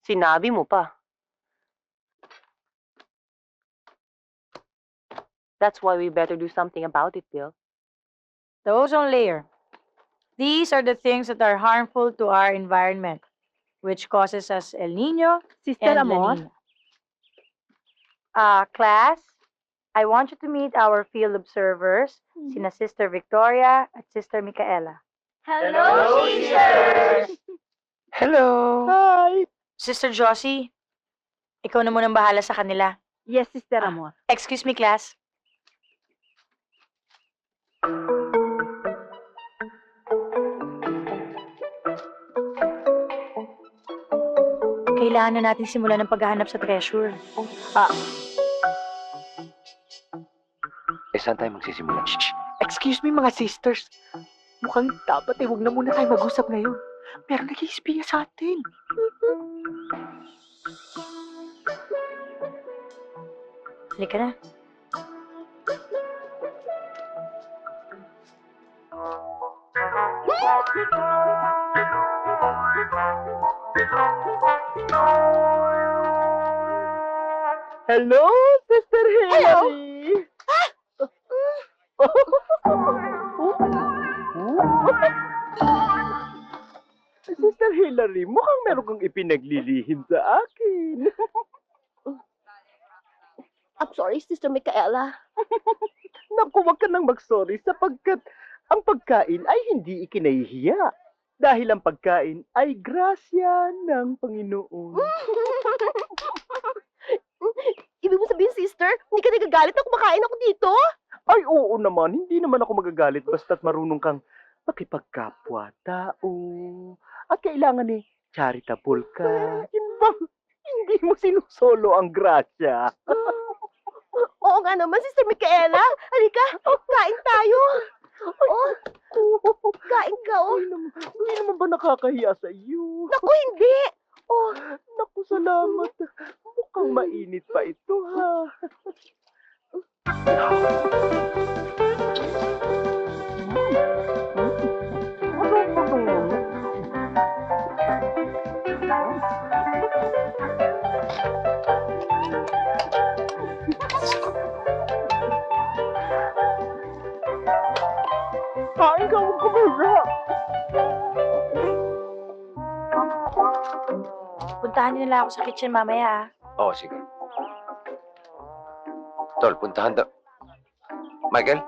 Sinabi mo pa. That's why we better do something about it, Bill. The ozone layer. These are the things that are harmful to our environment, which causes us El Nino Sister and La Amor? Nina. Class, I want you to meet our field observers, sina Sister Victoria at Sister Micaela. Hello, sisters! Hello! Hi! Sister Josie, ikaw na munang bahala sa kanila. Yes, Sister Amor. Excuse me, class. Kailangan na natin simulan ng paghahanap sa treasure. Saan tayo magsisimula? Excuse me, mga sisters. Mukhang dapat huwag na muna tayo mag-usap ngayon. Meron nag-iispiya sa atin. Halika na. Hello, Sister Hillary! Sister Hillary, mukhang meron kang ipinaglilihim sa akin. I'm sorry, Sister Micaela. Naku, wag ka nang mag-sorry sapagkat ang pagkain ay hindi ikinahihiya. Dahil ang pagkain ay grasya ng Panginoon. Ibig mo sabihin, sister, hindi ka nagagalit na kumakain ako dito? Ay, oo naman. Hindi naman ako magagalit basta't marunong kang makipagkapwa-tao. At kailangan charitable ka. Hindi mo sinusolo ang grasya. Oo nga naman, Sister Micaela. Halika, kain tayo. Kain ka, Hindi naman ba nakakahiya sa iyo? Naku, hindi. Naku, salamat. Mukhang mainit pa ito, ha? Kain ka, huwag kumura. Puntahan niyo nila ako sa kitchen mamaya, Oo, sige. Tol, puntahan daw. Michael?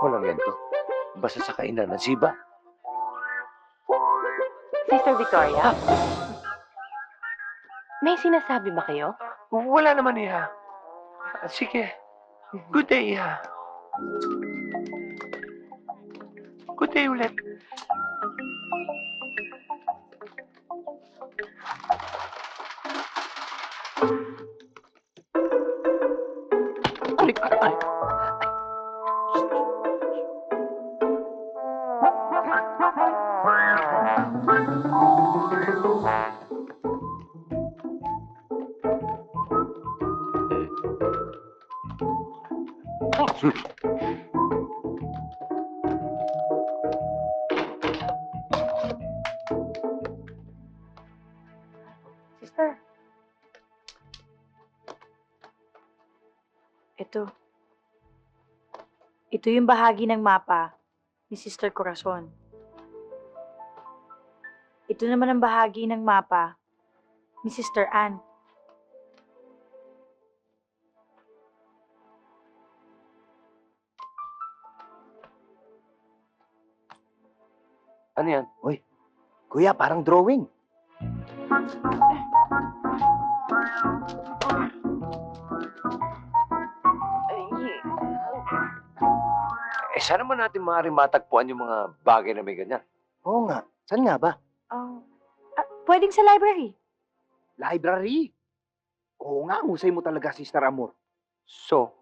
Walang yan to. Basta sa kainan ng siba. Sister Victoria? May sinasabi ba kayo? Wala naman, Iha. Sige. Good day, Iha. Good day ulit. Ay. Sister. Ito yung bahagi ng mapa ni Sister Corazon. Ito naman ang bahagi ng mapa ni Sister Anne. Ano yan? Uy, kuya, parang drawing. Eh, saan naman natin maaaring matagpuan yung mga bagay na may ganyan? Oo nga. Saan nga ba? Pwedeng sa library. Library? Oo nga, husay mo talaga, Sister Amor. So,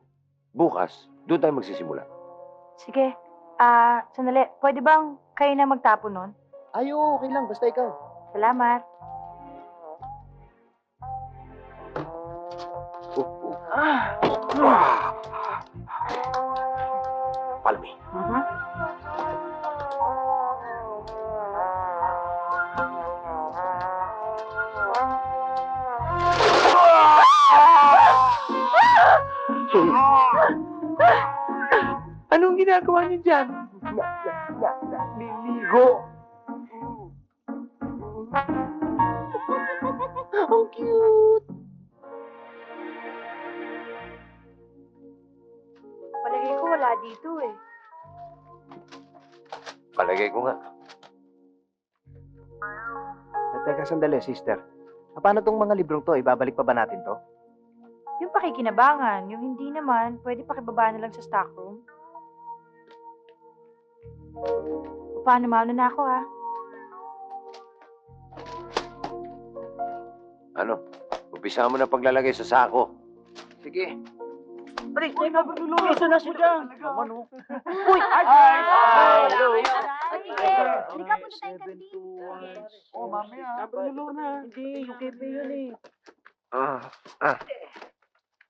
bukas, doon tayo magsisimula. Sige. Sandali. Pwede bang kayo na magtapon nun? Ay, oo, okay lang. Basta ikaw. Salamat. Follow me. Anong ginagawa niyo dyan? Liligo. Ang cute. Palagay ko wala dito eh. Palagay ko nga. Teka, sandali, Sister. Paano tong mga librong to? Ibabalik pa ba natin to? Yung pakikinabangan, yung hindi naman, pwede pakibaba na lang sa stockroom. Paano mauna na ako ha? Ano? Umpisa mo na paglalagay sa sako. Sige. Pare, isa na siya. Naman, oh. Uy! Halika po na tayong kantin. Oh, mamaya. Kapalulo na. Hindi, yung kepe yun eh.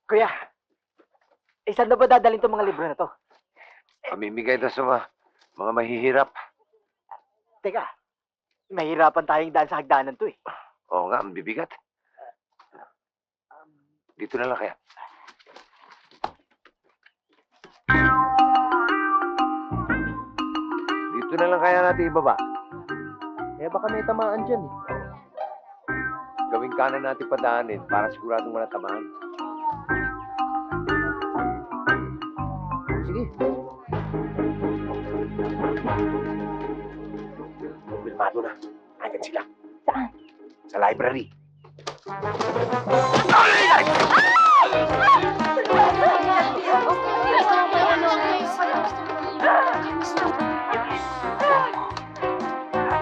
Kuya, saan na ba dadalhin tong mga libro na to? Pamimigay na sa mga mahihirap. Teka, mahirapan tayong daan sa hagdanan to eh. Oo nga, ang bibigat. Dito na lang kaya. Dito na lang kaya natin ibaba. Eh baka may tamaan dyan eh. Gawing kanan natin padaanin para siguradong wala tamaan. Sige. Bilmado na. Andyan sila. Saan? Sa library.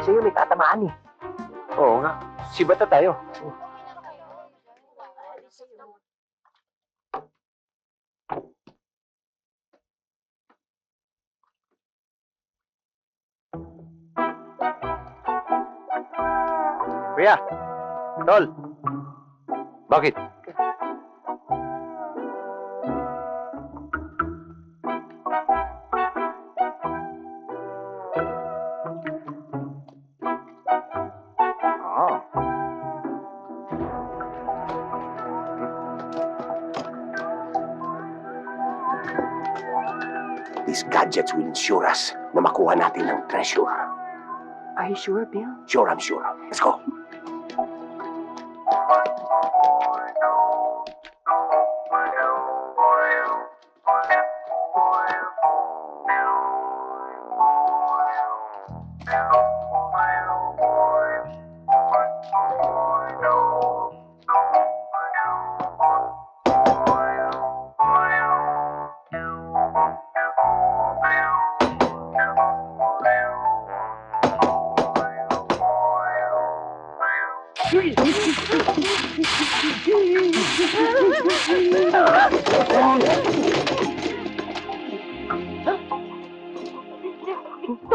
Sa'yo may tatamaan eh. Oo nga. Sibata tayo. Kuya, Tol. Bakit? These gadgets will ensure us na makuha natin ang treasure. Are you sure, Bill? Sure, I'm sure. Let's go.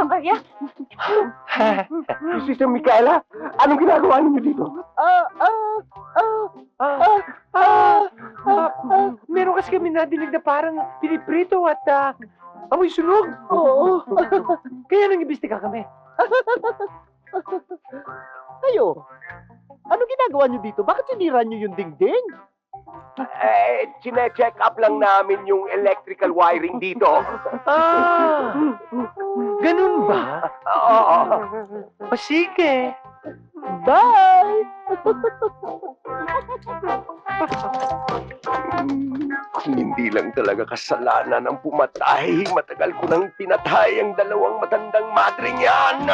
Maria? Sister Micaela, anong ginagawa niyo dito? Meron kasi kami nadinig na parang piniprito at amoy sunog. Oo. Kaya nang-imbestiga kami. Kayo, anong ginagawa niyo dito? Bakit sinira niyo yung dingding? Chine-check up lang namin yung electrical wiring dito. Ganun ba? Oo. O sige. Bye! Hindi lang talaga kasalanan ng pumatay. Matagal ko nang pinatay ang dalawang matandang madre niyan.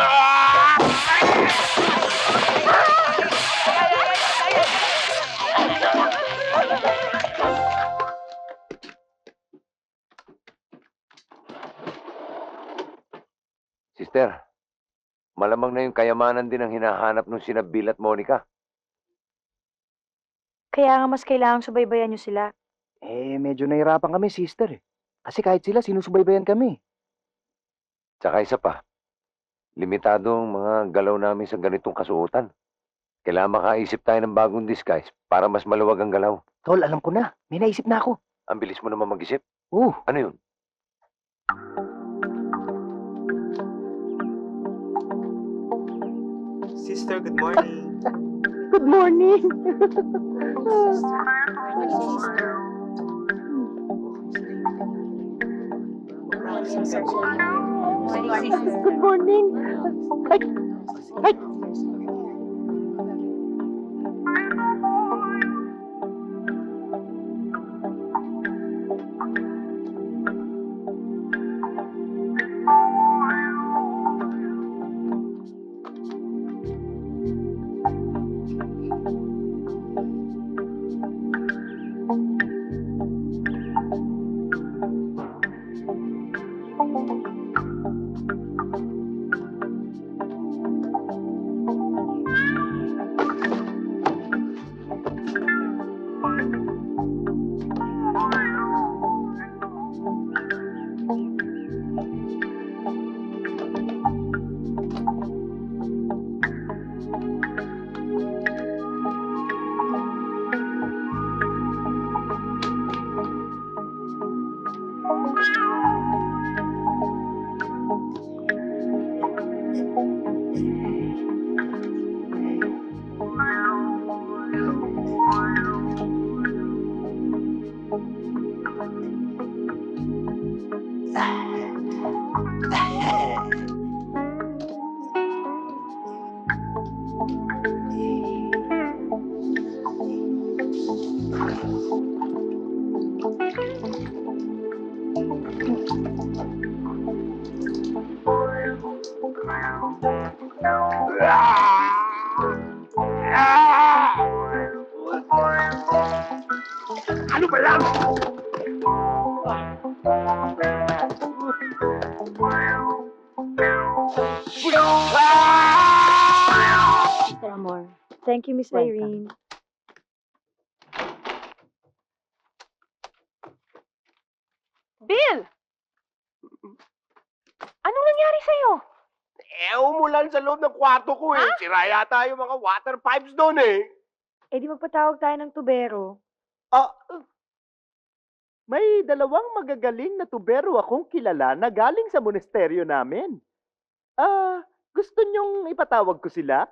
Sister, malamang na yung kayamanan din ang hinahanap nung sina Bill at Monica. Kaya nga mas kailangang subaybayan nyo sila. Medyo nahirapan kami, sister. Kasi kahit sila, sinusubaybayan kami. Tsaka isa pa, limitado ang mga galaw namin sa ganitong kasuotan. Kailangan makaisip tayo ng bagong disguise para mas maluwag ang galaw. Tol, alam ko na. May naisip na ako. Ang bilis mo naman mag-isip. Ano yun? Sister, good morning. Good morning. Good morning. Ay, ay. Ano ba yan? Mr. Amor. Thank you, Miss Irene. Bill! Anong nangyari sa'yo? Umulan sa loob ng kwarto ko eh. Sira yata yung mga water pipes doon eh. Eh di magpatawag tayo ng tubero. May dalawang magagaling na tubero akong kilala na galing sa monasteryo namin. Gusto niyong ipatawag ko sila?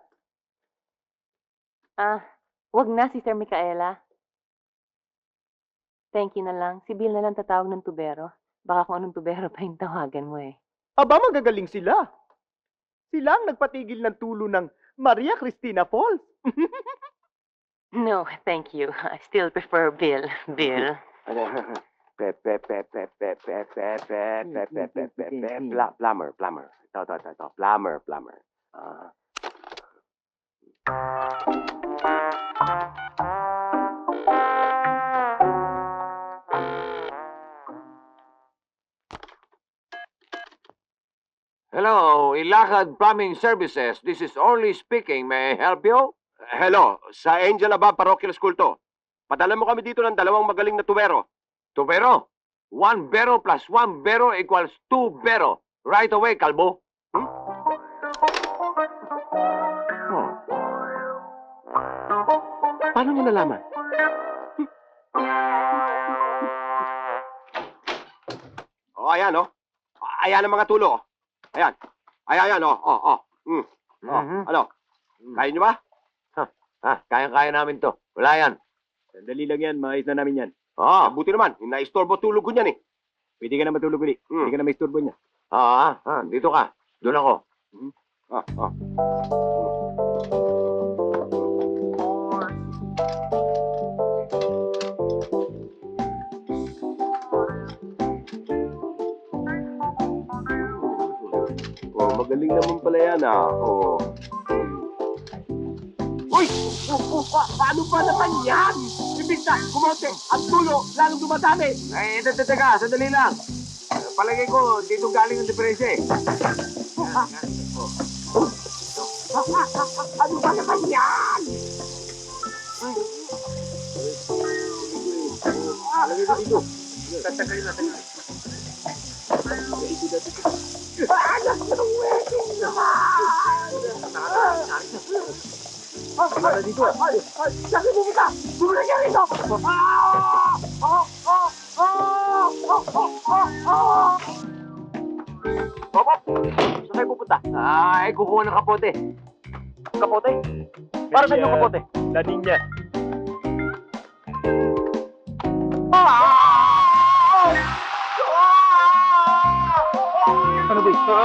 Wag na, Sister Micaela. Thank you na lang. Si Bill na lang tatawag ng tubero. Baka kung anong tubero pa yung tawagan mo eh. Aba, magagaling sila. Sila ang nagpatigil ng tulo ng Maria Cristina Falls. No, thank you. I still prefer Bill. Bill. Plumber. Ito. Plumber. Hello, Ilacad Plumbing Services. This is Orly speaking. May I help you? Hello, sa Angel Abab Parochial School to. Padala mo kami dito ng dalawang magaling na tubero. Tubero? 1 bero plus 1 bero equals 2 bero. Right away, kalbo. Paano niyo nalaman? Ayan, oh. Ayan ang mga tulo, oh. Ayan. Ayan, oh. Ano? Kaya niyo ba? Kaya namin to. Wala yan. Sandali lang yan, maayos na namin yan. Buti naman, naistorbo tulog ko niyan eh. Pwede ka na matulog ulit. Hindi ka na maisturbo niya. Dito ka. Doon ako. Oh, magaling naman pala yan, Oh. Uy! Paano ba naman yan? Ibig na, kumonte, ang tulo, lalong dumadami. Eh, teka, sandali lang. Palagay ko, dito galing ang diferensya eh. Ano ba naman yan? Lagay ko dito. Tatagay natin. Anak ng wedding naman! Para dito. Saan ka pupunta? Bumalik ka rito! Opo! Saan kayo pupunta? Ay, kukuha ng kapote. Kapote? Para saan yung kapote? Daning niya. Ano ba ito?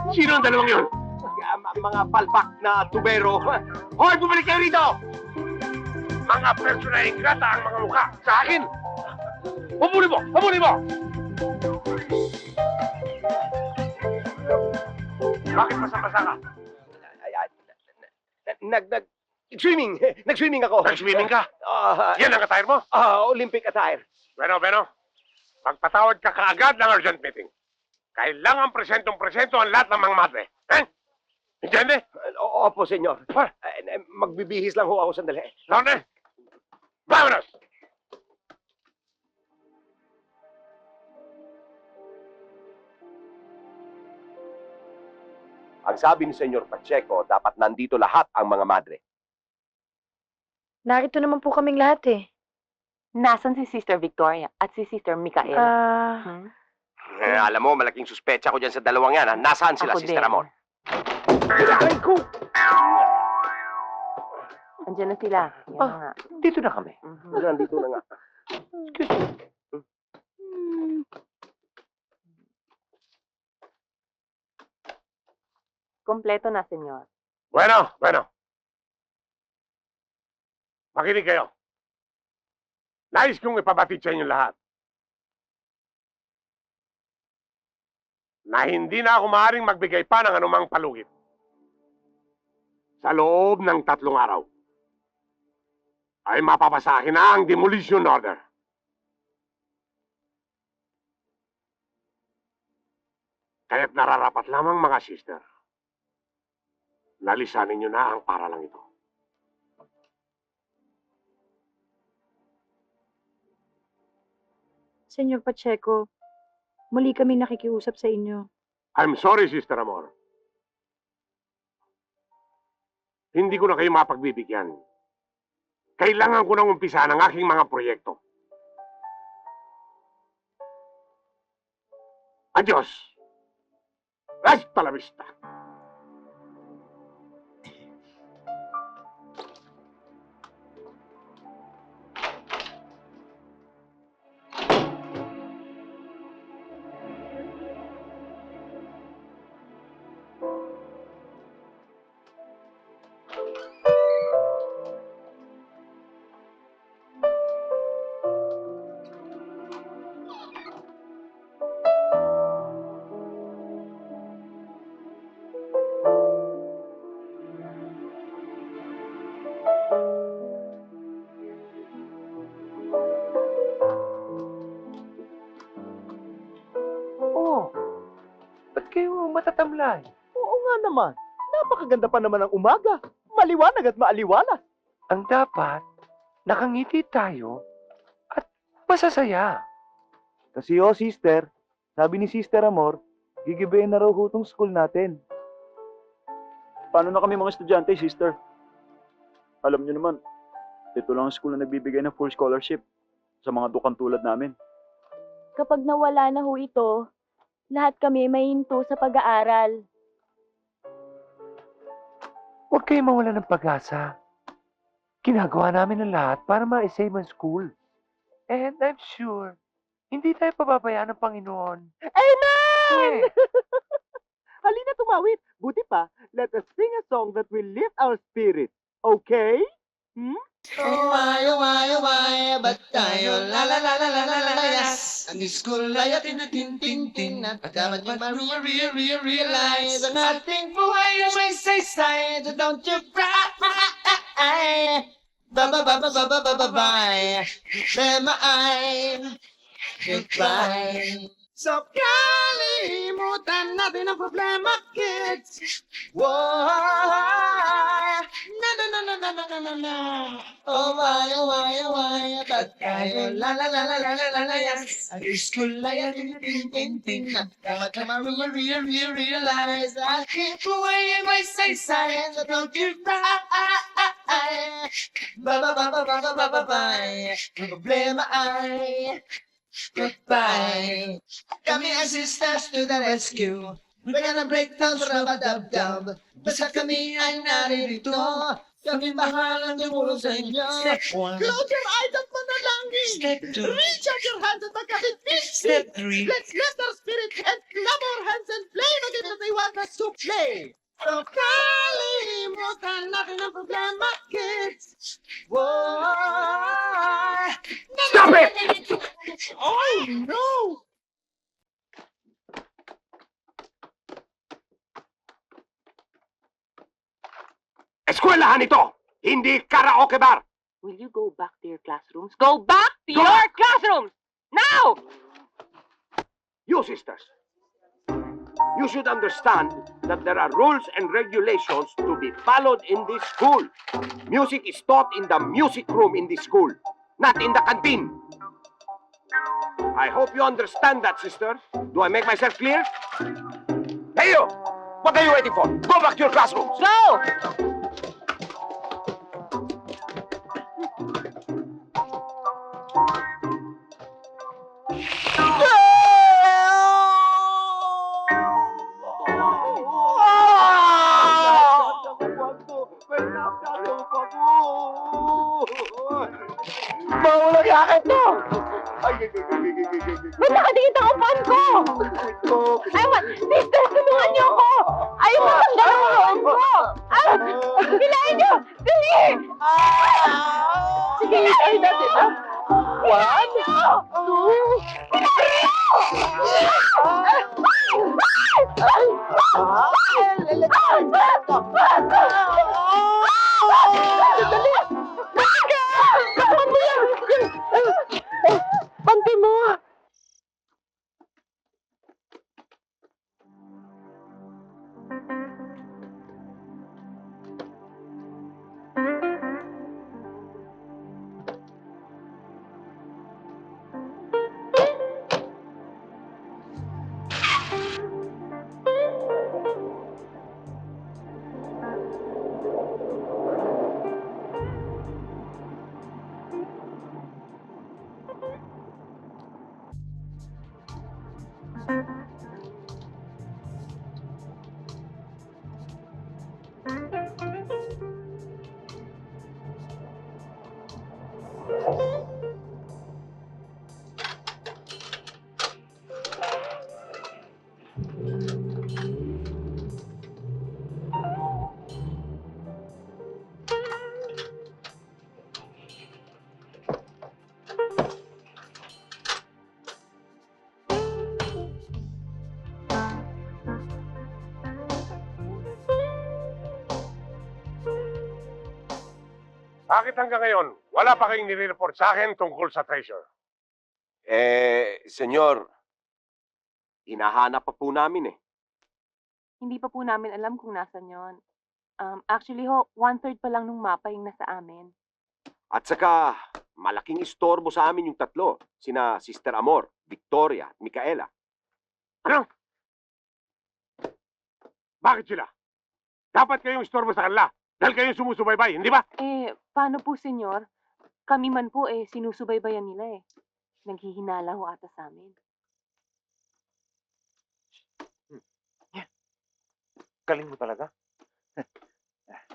Sino ang dalawang yun? Mga palpak na tubero. Hoy, bumalik kayo rito! Mga personal ingrata ang mga mukha sa akin. Habulin mo! Habulin mo! Bakit masang-masa ka? Nag-swimming. Nag-swimming ako. Nag-swimming ka? Yan ang attire mo? Olympic attire. Bueno. Magpatawad ka kaagad ng urgent meeting. Kailangan presentong-presento ang lahat ng mga madre. Entiende? Opo, senyor. Magbibihis lang ho ako sandali. Lorne! Vámonos! Ang sabi ni Senyor Pacheco, dapat nandito lahat ang mga madre. Narito naman po kaming lahat eh. Nasaan si Sister Victoria at si Sister Micaela? Alam mo, malaking suspecha ko dyan sa dalawang yan. Nasaan sila, Ako Sister din. Amor? Andiyan na sila. Yan nga. Dito na kami. Nandito na nga. Kompleto na, senyor. Bueno. Makinig kayo. Nais kong ipabatid sa inyo lahat na hindi na ako maaaring magbigay pa ng anumang palugit sa loob ng 3 araw. Ay mapapasahin na ang demolition order. Kaya't nararapat lamang mga sister. Nalisanin niyo na ang paralang ito. Senyor Pacheco, muli kami nakikiusap sa inyo. I'm sorry, Sister Amor. Hindi ko na kayo mapagbibigyan. Kailangan ko nang umpisahan ang aking mga proyekto. Adios! Hasta la vista! Matatamlay. Oo nga naman. Napakaganda pa naman ng umaga. Maliwanag at maaliwalas. Ang dapat, nakangiti tayo at masasaya. Kasi sister, sabi ni Sister Amor, gigibayin na raw hutong school natin. Paano na kami mga estudyante, sister? Alam niyo naman, ito lang ang school na nagbibigay ng full scholarship sa mga dukang tulad namin. Kapag nawala na ho ito, lahat kami may hinto sa pag-aaral. Huwag kayo mawala ng pag-asa. Ginagawa namin ang lahat para ma-save ang school. And I'm sure, hindi tayo pababayaan ng Panginoon. Amen! Halina tumawid. Buti pa, let us sing a song that will lift our spirit. Okay? Hmm? Oh why, ba't tayo la la la la la la la la yes. Ang school ay atin na tin at dapat realize ang ating buhay ay may saysay, so don't you cry. Bye. Tema ay goodbye. So kalimutan natin ang problema, kids. Whoa. Na. Oh why, ba't tayo la la la la la la la la yes. Ang school ay atin tin at dapat na realize ang ating buhay ay may saysay, so don't you cry. Bye. Ang problema ay goodbye. Kami ang sisters to the rescue. We're gonna break down rub-a-dub-dub. Basta kami ay naririto. Kami bahalang tumulong sa inyo. Step 1. Close your eyes at manalangin. Step 2. Reach out your hands at magkakipit. Step 3. Let's lift our spirit and clap our hands and play the game that they want us to play. So kalimutan natin ang problema, kids. Whoa. Stop it! Oh, no! Eskwelahan ito! Hindi karaoke bar! Will you go back to your classrooms? Go back to your classrooms! Now! You sisters, you should understand that there are rules and regulations to be followed in this school. Music is taught in the music room in this school, not in the canteen. I hope you understand that, sister. Do I make myself clear? Hey you! What are you waiting for? Go back to your classrooms! Go! Bawal ang yakit to! Ba't nakadikit ang upuan ko? Ewan, sister, tulungan niyo ako! Ayaw mo tanggal ang loob ko! Hilahin niyo! Sige! Sige, hilahin natin ha! 1, 2, hilahin Pante mo! Bakit hanggang ngayon, wala pa kayong nire-report sa akin tungkol sa treasure? Senyor, hinahanap pa po namin eh. Hindi pa po namin alam kung nasan yon. Actually ho, 1/3 pa lang nung mapa yung nasa amin. At saka, malaking istorbo sa amin yung tatlo. Sina Sister Amor, Victoria, at Micaela. Ano? Bakit sila? Dapat kayong istorbo sa kanila. Dahil kayong sumusubaybay, hindi ba? Paano po, senyor? Kami man po sinusubaybayan nila Naghihinala ho ata sa amin. Galing mo talaga.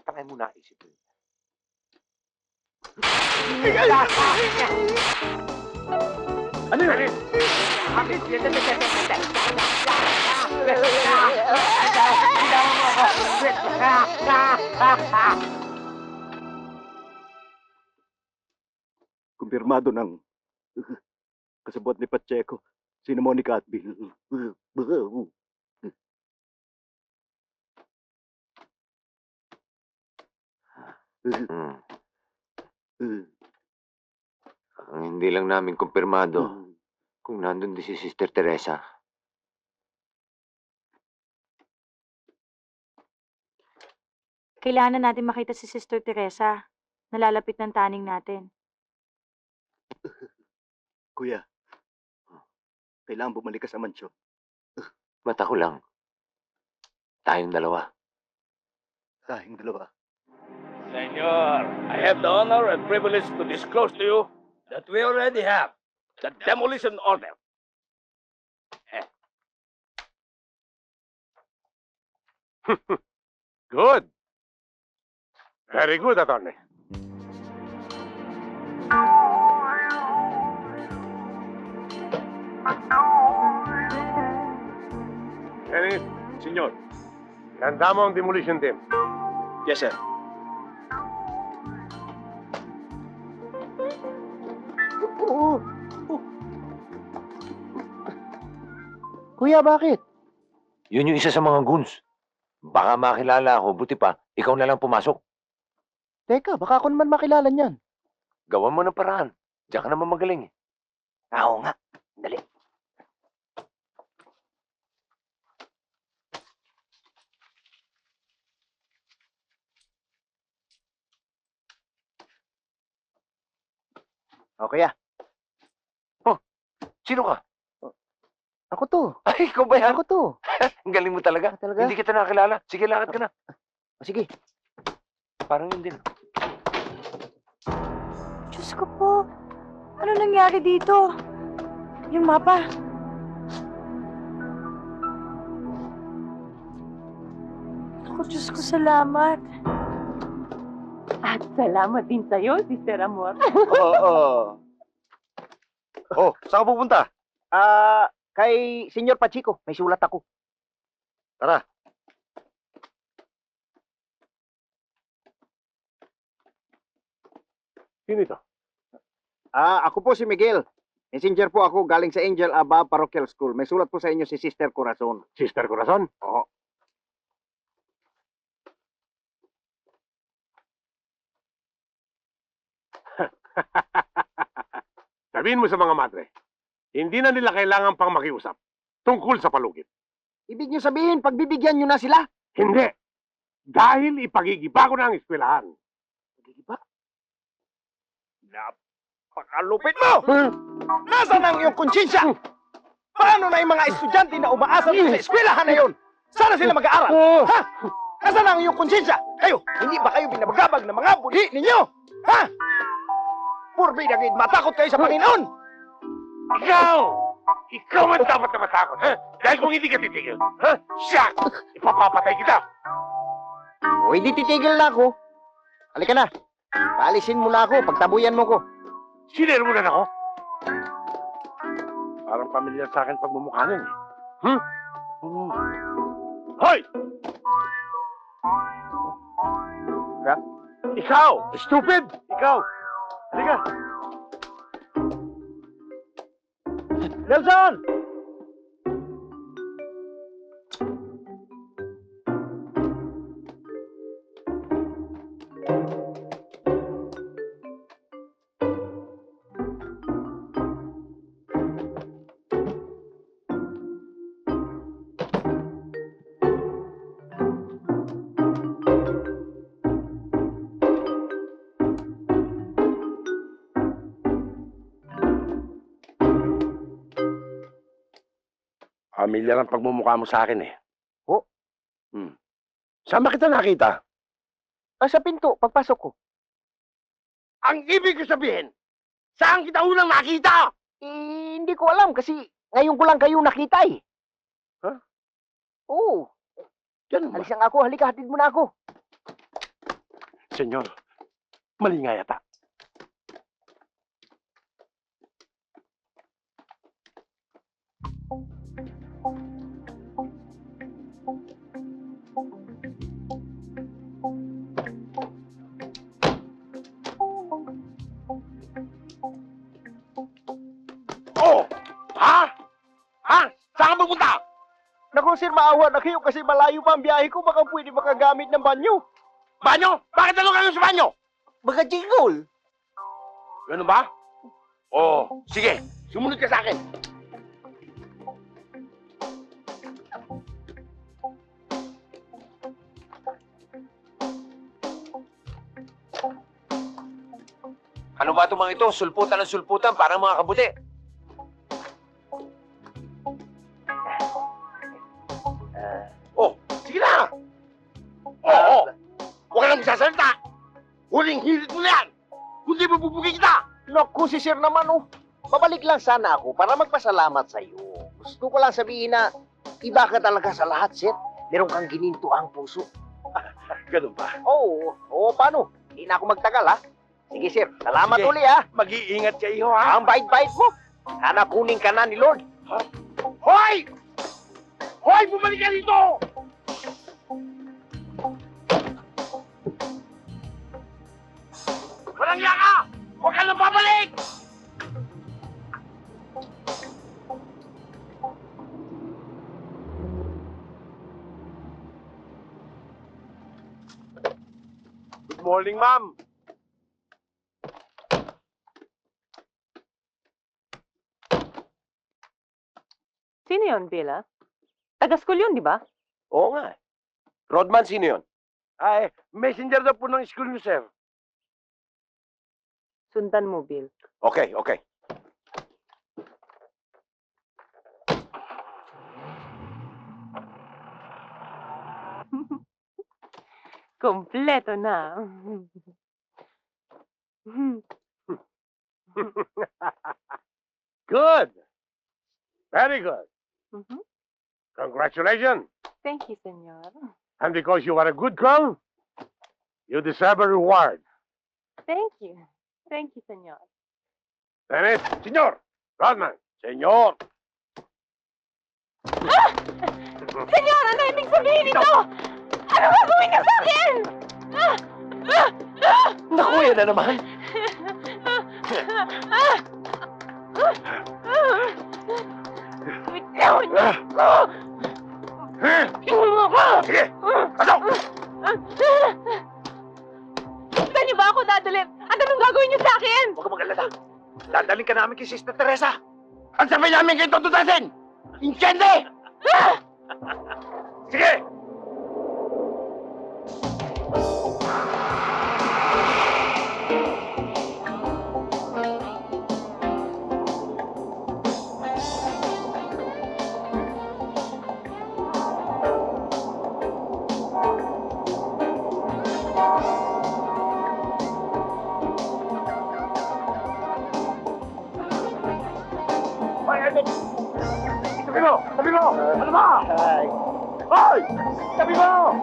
Takay mo na isip mo. Ano yun? Kumpirmado ng kasabot ni Pacheco, si Monica at Bill. Ang hindi lang namin kumpirmado kung nandun din si Sister Teresa. Kailangan natin makita si Sister Teresa. Nalalapit ng taning natin. Kuya, kailangan bumalik ka sa mansyon. Mata ko lang. Tayong dalawa. Tayong dalawa. Senor, I have the honor and privilege to disclose to you that we already have the demolition order. Good. Very good, attorney. Kenny, senyor. Handa mo ang demolition team. Yes, sir. Kuya, bakit? Yun yung isa sa mga goons. Baka makilala ako, buti pa, ikaw na lang pumasok. Teka, baka ako naman makilala niyan. Gawan mo ng paraan. Diyan ka naman magaling. Oo nga. Dali. O, kuya. Sino ka? Ako to. Ay, ikaw ba yan? Ako to. Ang galing mo talaga. Talaga? Hindi kita nakakilala. Sige, lakad ka na. Sige. Parang yun din. Diyos ko po. Ano nangyari dito? Yung mapa. Ako, Diyos ko, salamat. At salamat din sa'yo, Sister Amor. Oo. Oh, saan ka pupunta? Kay Senyor Pacheco. May sulat ako. Tara. Sino ito? Ako po si Miguel. Messenger po ako galing sa Angel Aba Parochial School. May sulat po sa inyo si Sister Corazon. Sister Corazon? Oo. Sabihin mo sa mga madre, hindi na nila kailangan pang makiusap tungkol sa palugit. Ibig niyo sabihin, pagbibigyan niyo na sila? Hindi. Dahil ipagigiba ko na ang eskwelahan. Pagigiba? Napakalupit mo! Nasaan ang iyong konsensya? Paano na yung mga estudyante na umaasa sa eskwelahan na yun? Sana sila mag-aaral? Ha? Nasaan ang iyong konsensya? Kayo, hindi ba kayo binabagabag ng mga buli ninyo? Ha? Purbida kayo, matakot kayo sa Panginoon! Ikaw! Ikaw ang dapat na matakot, ha? Dahil kung hindi ka titigil, ha? Siya! Ipapapatay kita! O, hindi titigil na ako. Halika na. Paalisin mo na ako, pagtabuyan mo ko. Sinero mo na ako? Parang pamilyar sa akin pagmumukha nun, eh. Hoy! Ikaw! Stupid! Ikaw! Halika! Nelson! Pamilyar ang pagmumukha mo sa akin, eh. Oh? Saan ba kita nakita? Sa pinto, pagpasok ko. Ang ibig ko sabihin, saan kita unang nakita? Hindi ko alam kasi ngayon ko lang kayo nakita eh. Huh? Oo. Ganun ba? Alisan ako, halika, hatid mo na ako. Senyor, mali nga yata. Oh! Ha? Ha? Saan ka pupunta? Naku, sir, maawa na kayo kasi malayo pa ang biyahe ko. Baka pwede makagamit ng banyo. Banyo? Bakit ano kayo sa banyo? Baka jigol. Ganun ba? Oh, sige. Sumunod ka sa akin. Ano ba itong mga ito? Sulputan ng sulputan, parang mga kabuti. Oh, sige na! Oo! Huwag ka lang magsasalita! Huling hirit mo na yan! Kundi mabubugin kita! Naku, si sir naman oh. Babalik lang sana ako para magpasalamat sa iyo. Gusto ko lang sabihin na iba ka talaga sa lahat, sir. Meron kang gininto ang puso. Ganun ba? Oo, paano? Hindi na ako magtagal, ha? Sige, sir. Salamat Sige. uli, ha? Mag-iingat ka, iho, ha? Ang bait-bait mo. Sana kunin ka na ni Lord. Hoy! Hoy! Bumalik ka dito! Walang iya ka! Huwag ka nang babalik! Good morning, ma'am. Sino yun, Bella? Taga-school yun, di ba? Oo nga. Rodman, sino yun? Ay, messenger na po ng school niyo, sir. Sundan mo, Bill. Okay, okay. Kompleto na. Good. Very good. Mhm. Congratulations. Thank you, senyor. And because you are a good girl, you deserve a reward. Thank you. Thank you, senyor. Dennis, senyor. Rodman, senyor. Senyor, ano ibig sabihin nito? Ano gagawin niyo sa akin? Naku, yan na naman. Bitawan niyo ako! Tingnan mo ako! Sige, pasok! Saan niyo ba ako dadalhin? At anong gagawin niyo sa akin? Huwag ka mag-alala. Dadaling ka namin kay Sister Teresa. Ang sabay namin kayo tututasin! Insyende! Sige! Tabi mo! Tabi mo! Ano ba? Hoy! Tabi mo!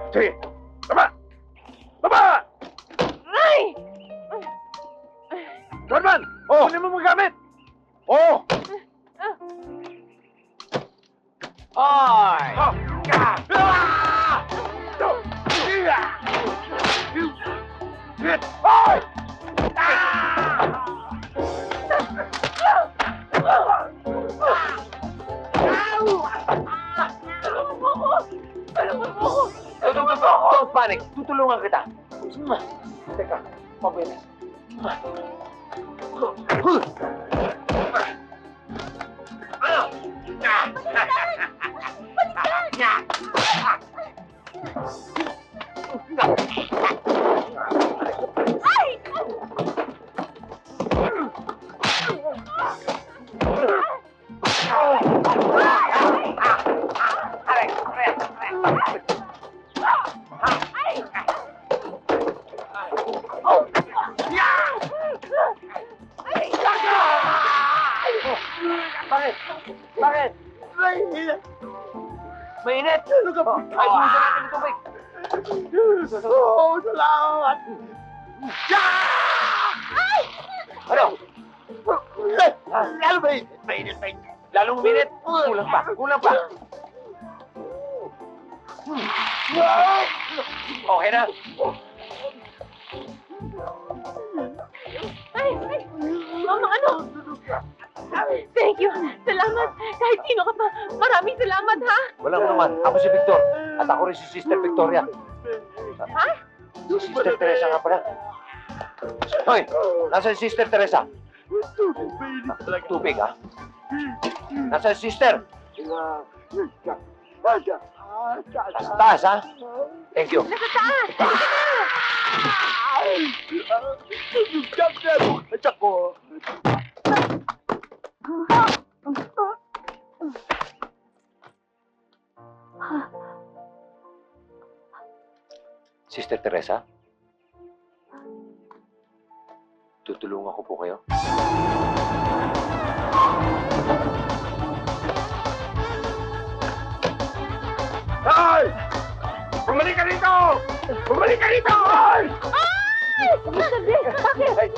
Sige! Baba! Baba! Ay! Rodman! Oh! Kunin mo magamit! Oh! Ay! Oh! Ah! Ah! Oh! Shit! Hoy! Don't panic. Tutulungan kita. Teka, pabilis. Bakit? Bakit? Mainit! Ano ka? Ay, bumusan natin ng tubig. Oh, salamat! Ano? Lalo ba init? Mainit. Lalong uminit? Kulang pa. Okay na? Mama, ano? Thank you. Salamat. Kahit sino ka pa. Maraming salamat, ha? Walang naman. Ako si Victor. At ako rin si Sister Victoria. Ha? Si Sister Teresa nga pala. Hoy! Nasaan si Sister Teresa? Tubig, ha? Nasaan si Sister? Sa taas, ha? Thank you. Nasa taas! Sister Teresa? Tutulungan ko po kayo. Hoy! Bumalik ka dito! Bumalik ka dito! Hoy! Bakit?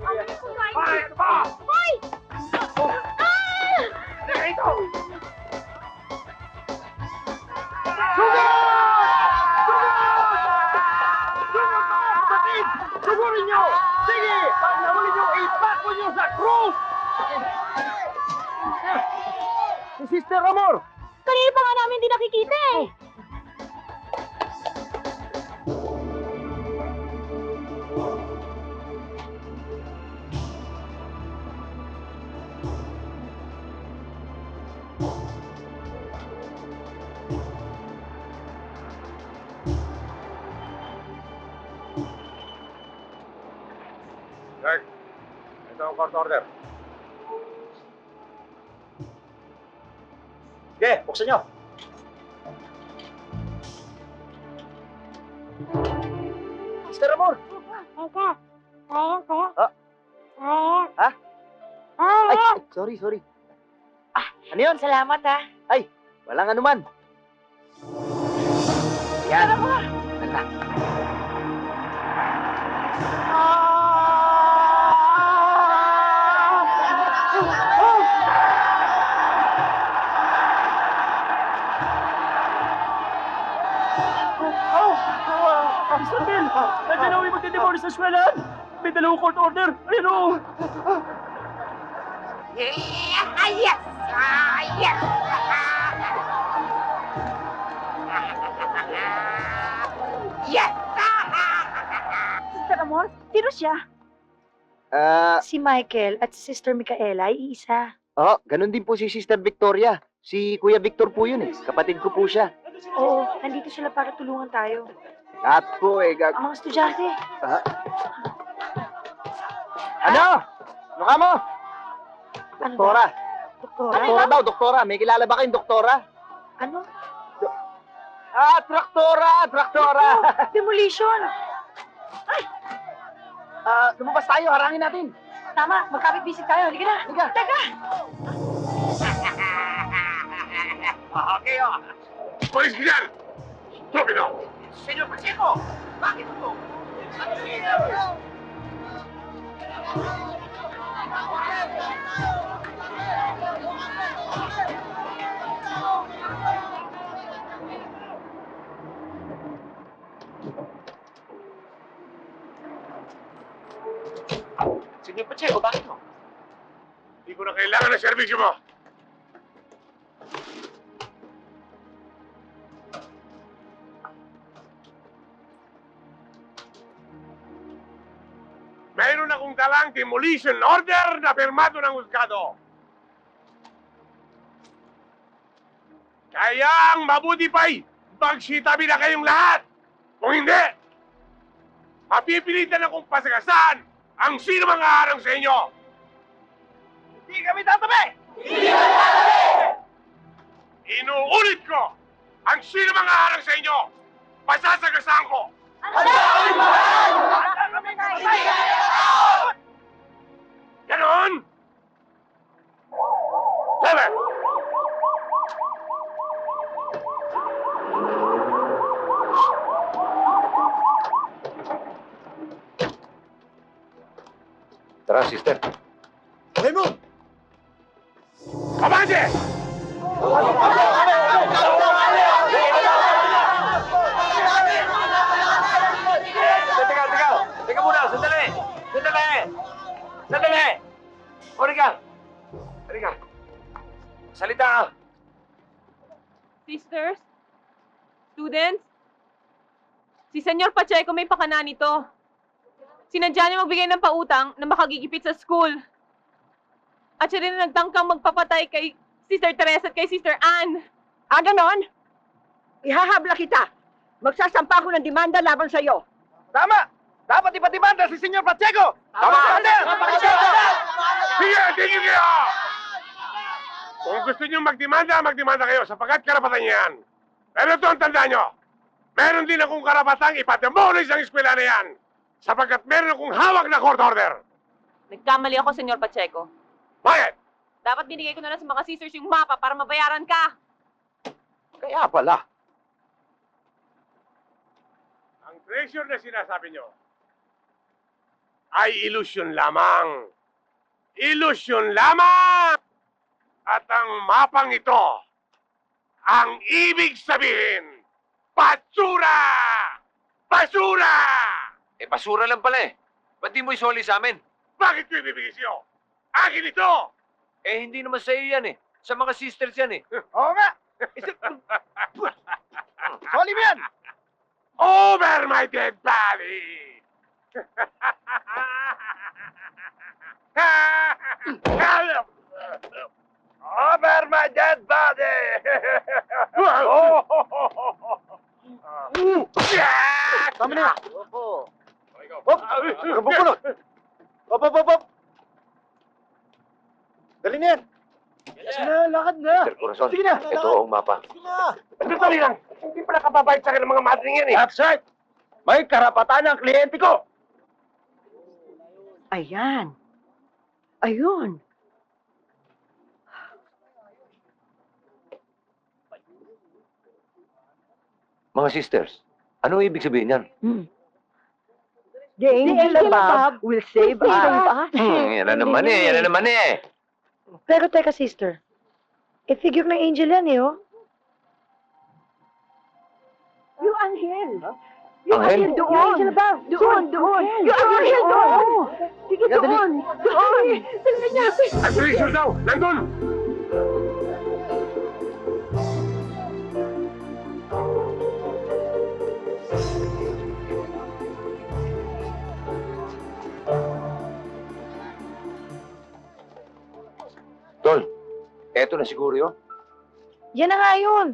Hoy! Ano ba? Hoy! Bumalik ka dito! Sugurin nyo! Sige! Pag nahuli nyo, ipako nyo sa krus! Si Sister Amor! Kanina pa nga namin hindi nakikita eh. Clerk, ito ang court order. Sige, buksan nyo. Sister Amor! Teka. Kaya. Ha? Ay, sorry. Ano yun? Salamat, ha? Ay, walang anuman. Yan. Ganda. Mr. Bill! Nandiyan ako yung magdidemoli sa eskwelahan! May dalawang court order! Ayun o! Yes! Yes! Yes! Sister Amor, sino siya? Si Michael at si Sister Micaela ay iisa. Ganun din po si Sister Victoria. Si Kuya Victor po yun eh. Kapatid ko po siya. Oo, nandito sila para tulungan tayo. At po eh, Ang mga estudyante. Ano? Ano ka mo? Ano Doktora. Doktora? Doktora daw, doktora. May kilala ba kayong doktora? Ano? Traktora! Demolition! Lumabas tayo, harangin natin. Tama, magkapit visit tayo. Halika na. Halika. Teka! Okay, Police ka dyan! Stupido! Senyor Pacheco! Bakit ito? Senyor Pacheco, bakit mo? Hindi ko na kailangan ng servisyo mo. mayroon akong dalang demolition order na pirmado ng husgado. Kaya ang mabuti pa'y magsitabi na kayong lahat. Kung hindi, mapipilitan akong pasagasan ang sino mga harang sa inyo. Hindi kami tatabi! Hindi kami tatabi! Inuulit ko, ang sino mga harang sa inyo, pasasagasan ko. Ganon! Never! Tara, sister. Okay mo! Abante! Teka muna, sandali! Sandali! Halika! Salita ka! Sisters? Students? Si Senyor Pacheco may pakana nito. Sinadya niya magbigay ng pautang na makagigipit sa school. At siya rin nagtangkang magpapatay kay Sister Teresa at kay Sister Anne. Ah, ganon? Ihahabla kita. Magsasampa ako ng demanda laban sa'yo. Tama! Dapat ipatimanda si Senyor Pacheco! Tama! Sige, tingin kayo! Kung gusto niyo magdemanda kayo sapagkat karapatan niyo yan. Pero ito ang tandaan niyo. Meron din akong karapatang ipademolis ang eskwela na yan. Sapagkat meron akong hawak na court order. Nagkamali ako, Senyor Pacheco. Bakit? Dapat binigay ko na lang sa mga sisters yung mapa para mabayaran ka. Kaya pala. Ang treasure na sinasabi niyo ay illusion lamang. Illusion lamang! At ang mapang ito, ang ibig sabihin, basura! Basura! Eh, basura lang pala eh. Ba't di mo isoli sa amin? Bakit ko ibibigay sa'yo? Akin ito! Eh, hindi naman sa'yo yan eh. Sa mga sisters yan eh. Oo nga! Soli mo yan! Over my dead body! Over my dead body! Tama na yan! Hop! Kabupulot! Hop! Dali na yan! Sige na, lakad na! Sir Corazon, Sige na! ito ang mapa. Dali lang! Hindi pa nakababayad sa akin ng mga madring yan eh! That's right! May karapatan ang kliyente ko! Ayan. Ayun. Mga sisters, ano ibig sabihin yan? The angel above will save us. Yan na naman eh. Pero teka, sister. I-figure ng angel yan eh, oh. Yung anghel. Yung anghel? Doon. Yung angel above. Doon. Yung anghel doon. Sige, doon. Doon. Dali niya. Ang treasure daw! Nandun! Tol, eto na siguro yun. Yan na nga yun.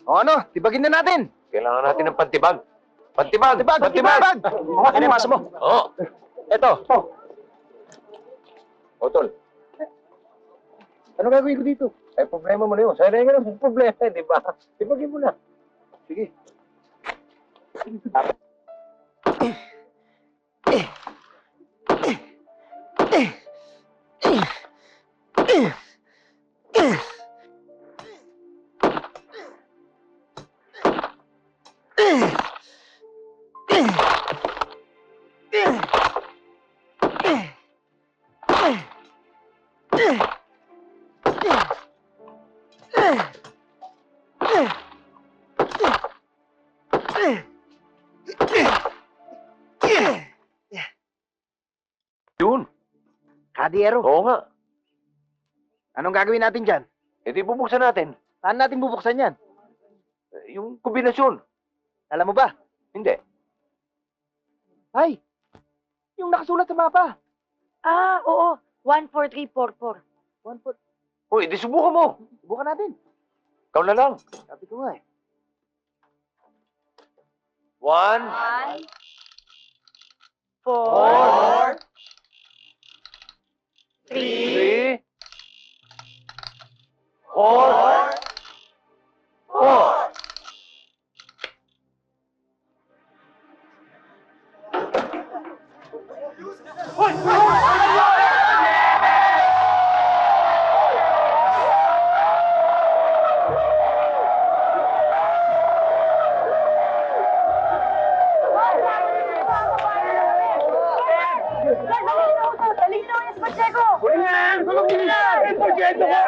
O ano, tibagin na natin! Kailangan natin ng pantibag. Pantibag! Hawakin na yung masa mo. Oo. Eto. O, Tol. Ano gagawin ko dito? Eh, problema mo na yun. Sayang nga ng problema, di ba? Tibagin mo na. Sige. Yun. Kadiyero. Oo nga. Anong gagawin natin dyan? E di bubuksan natin. Saan natin bubuksan yan? Yung kombinasyon. Alam mo ba? Hindi. Ay, Yung nakasulat sa mapa. Ah, oo. 14344. Uy, di subukan mo. Subukan natin. Ikaw na lang. Sabi ko nga eh. 1, 4, 3, 4, 4. Talino yung Pacheco!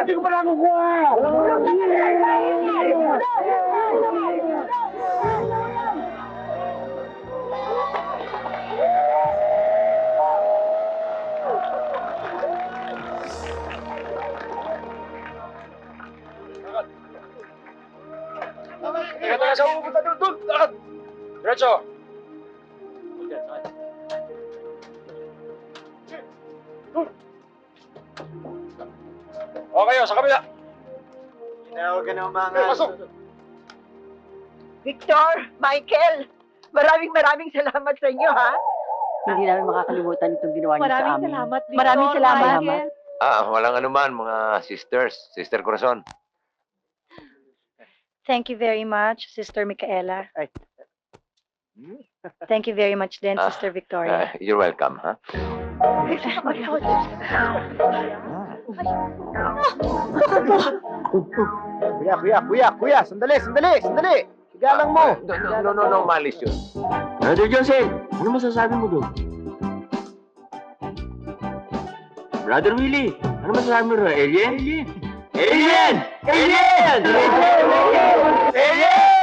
Hindi ko pa nakukuha! Teka, saan mo pupunta doon? Lakad! Diretso! Okay, sa kabila! Huwag ka na umangal. Pasok! Victor, Michael, maraming salamat sa inyo, ha? Hindi namin makakalimutan itong ginawa niyo sa amin. Maraming salamat, Victor. Maraming salamat. Michael. Walang anuman, mga sisters. Sister Corazon. Thank you very much, Sister Micaela. Thank you very much din, Sister Victoria. You're welcome, ha? Kuya, sandali. Igalang mo. No, malis yun. Brother Jose, ano masasabi mo doon? Brother Willie, ano masasabi mo doon? Alien? Alien! Alien! Alien! Alien!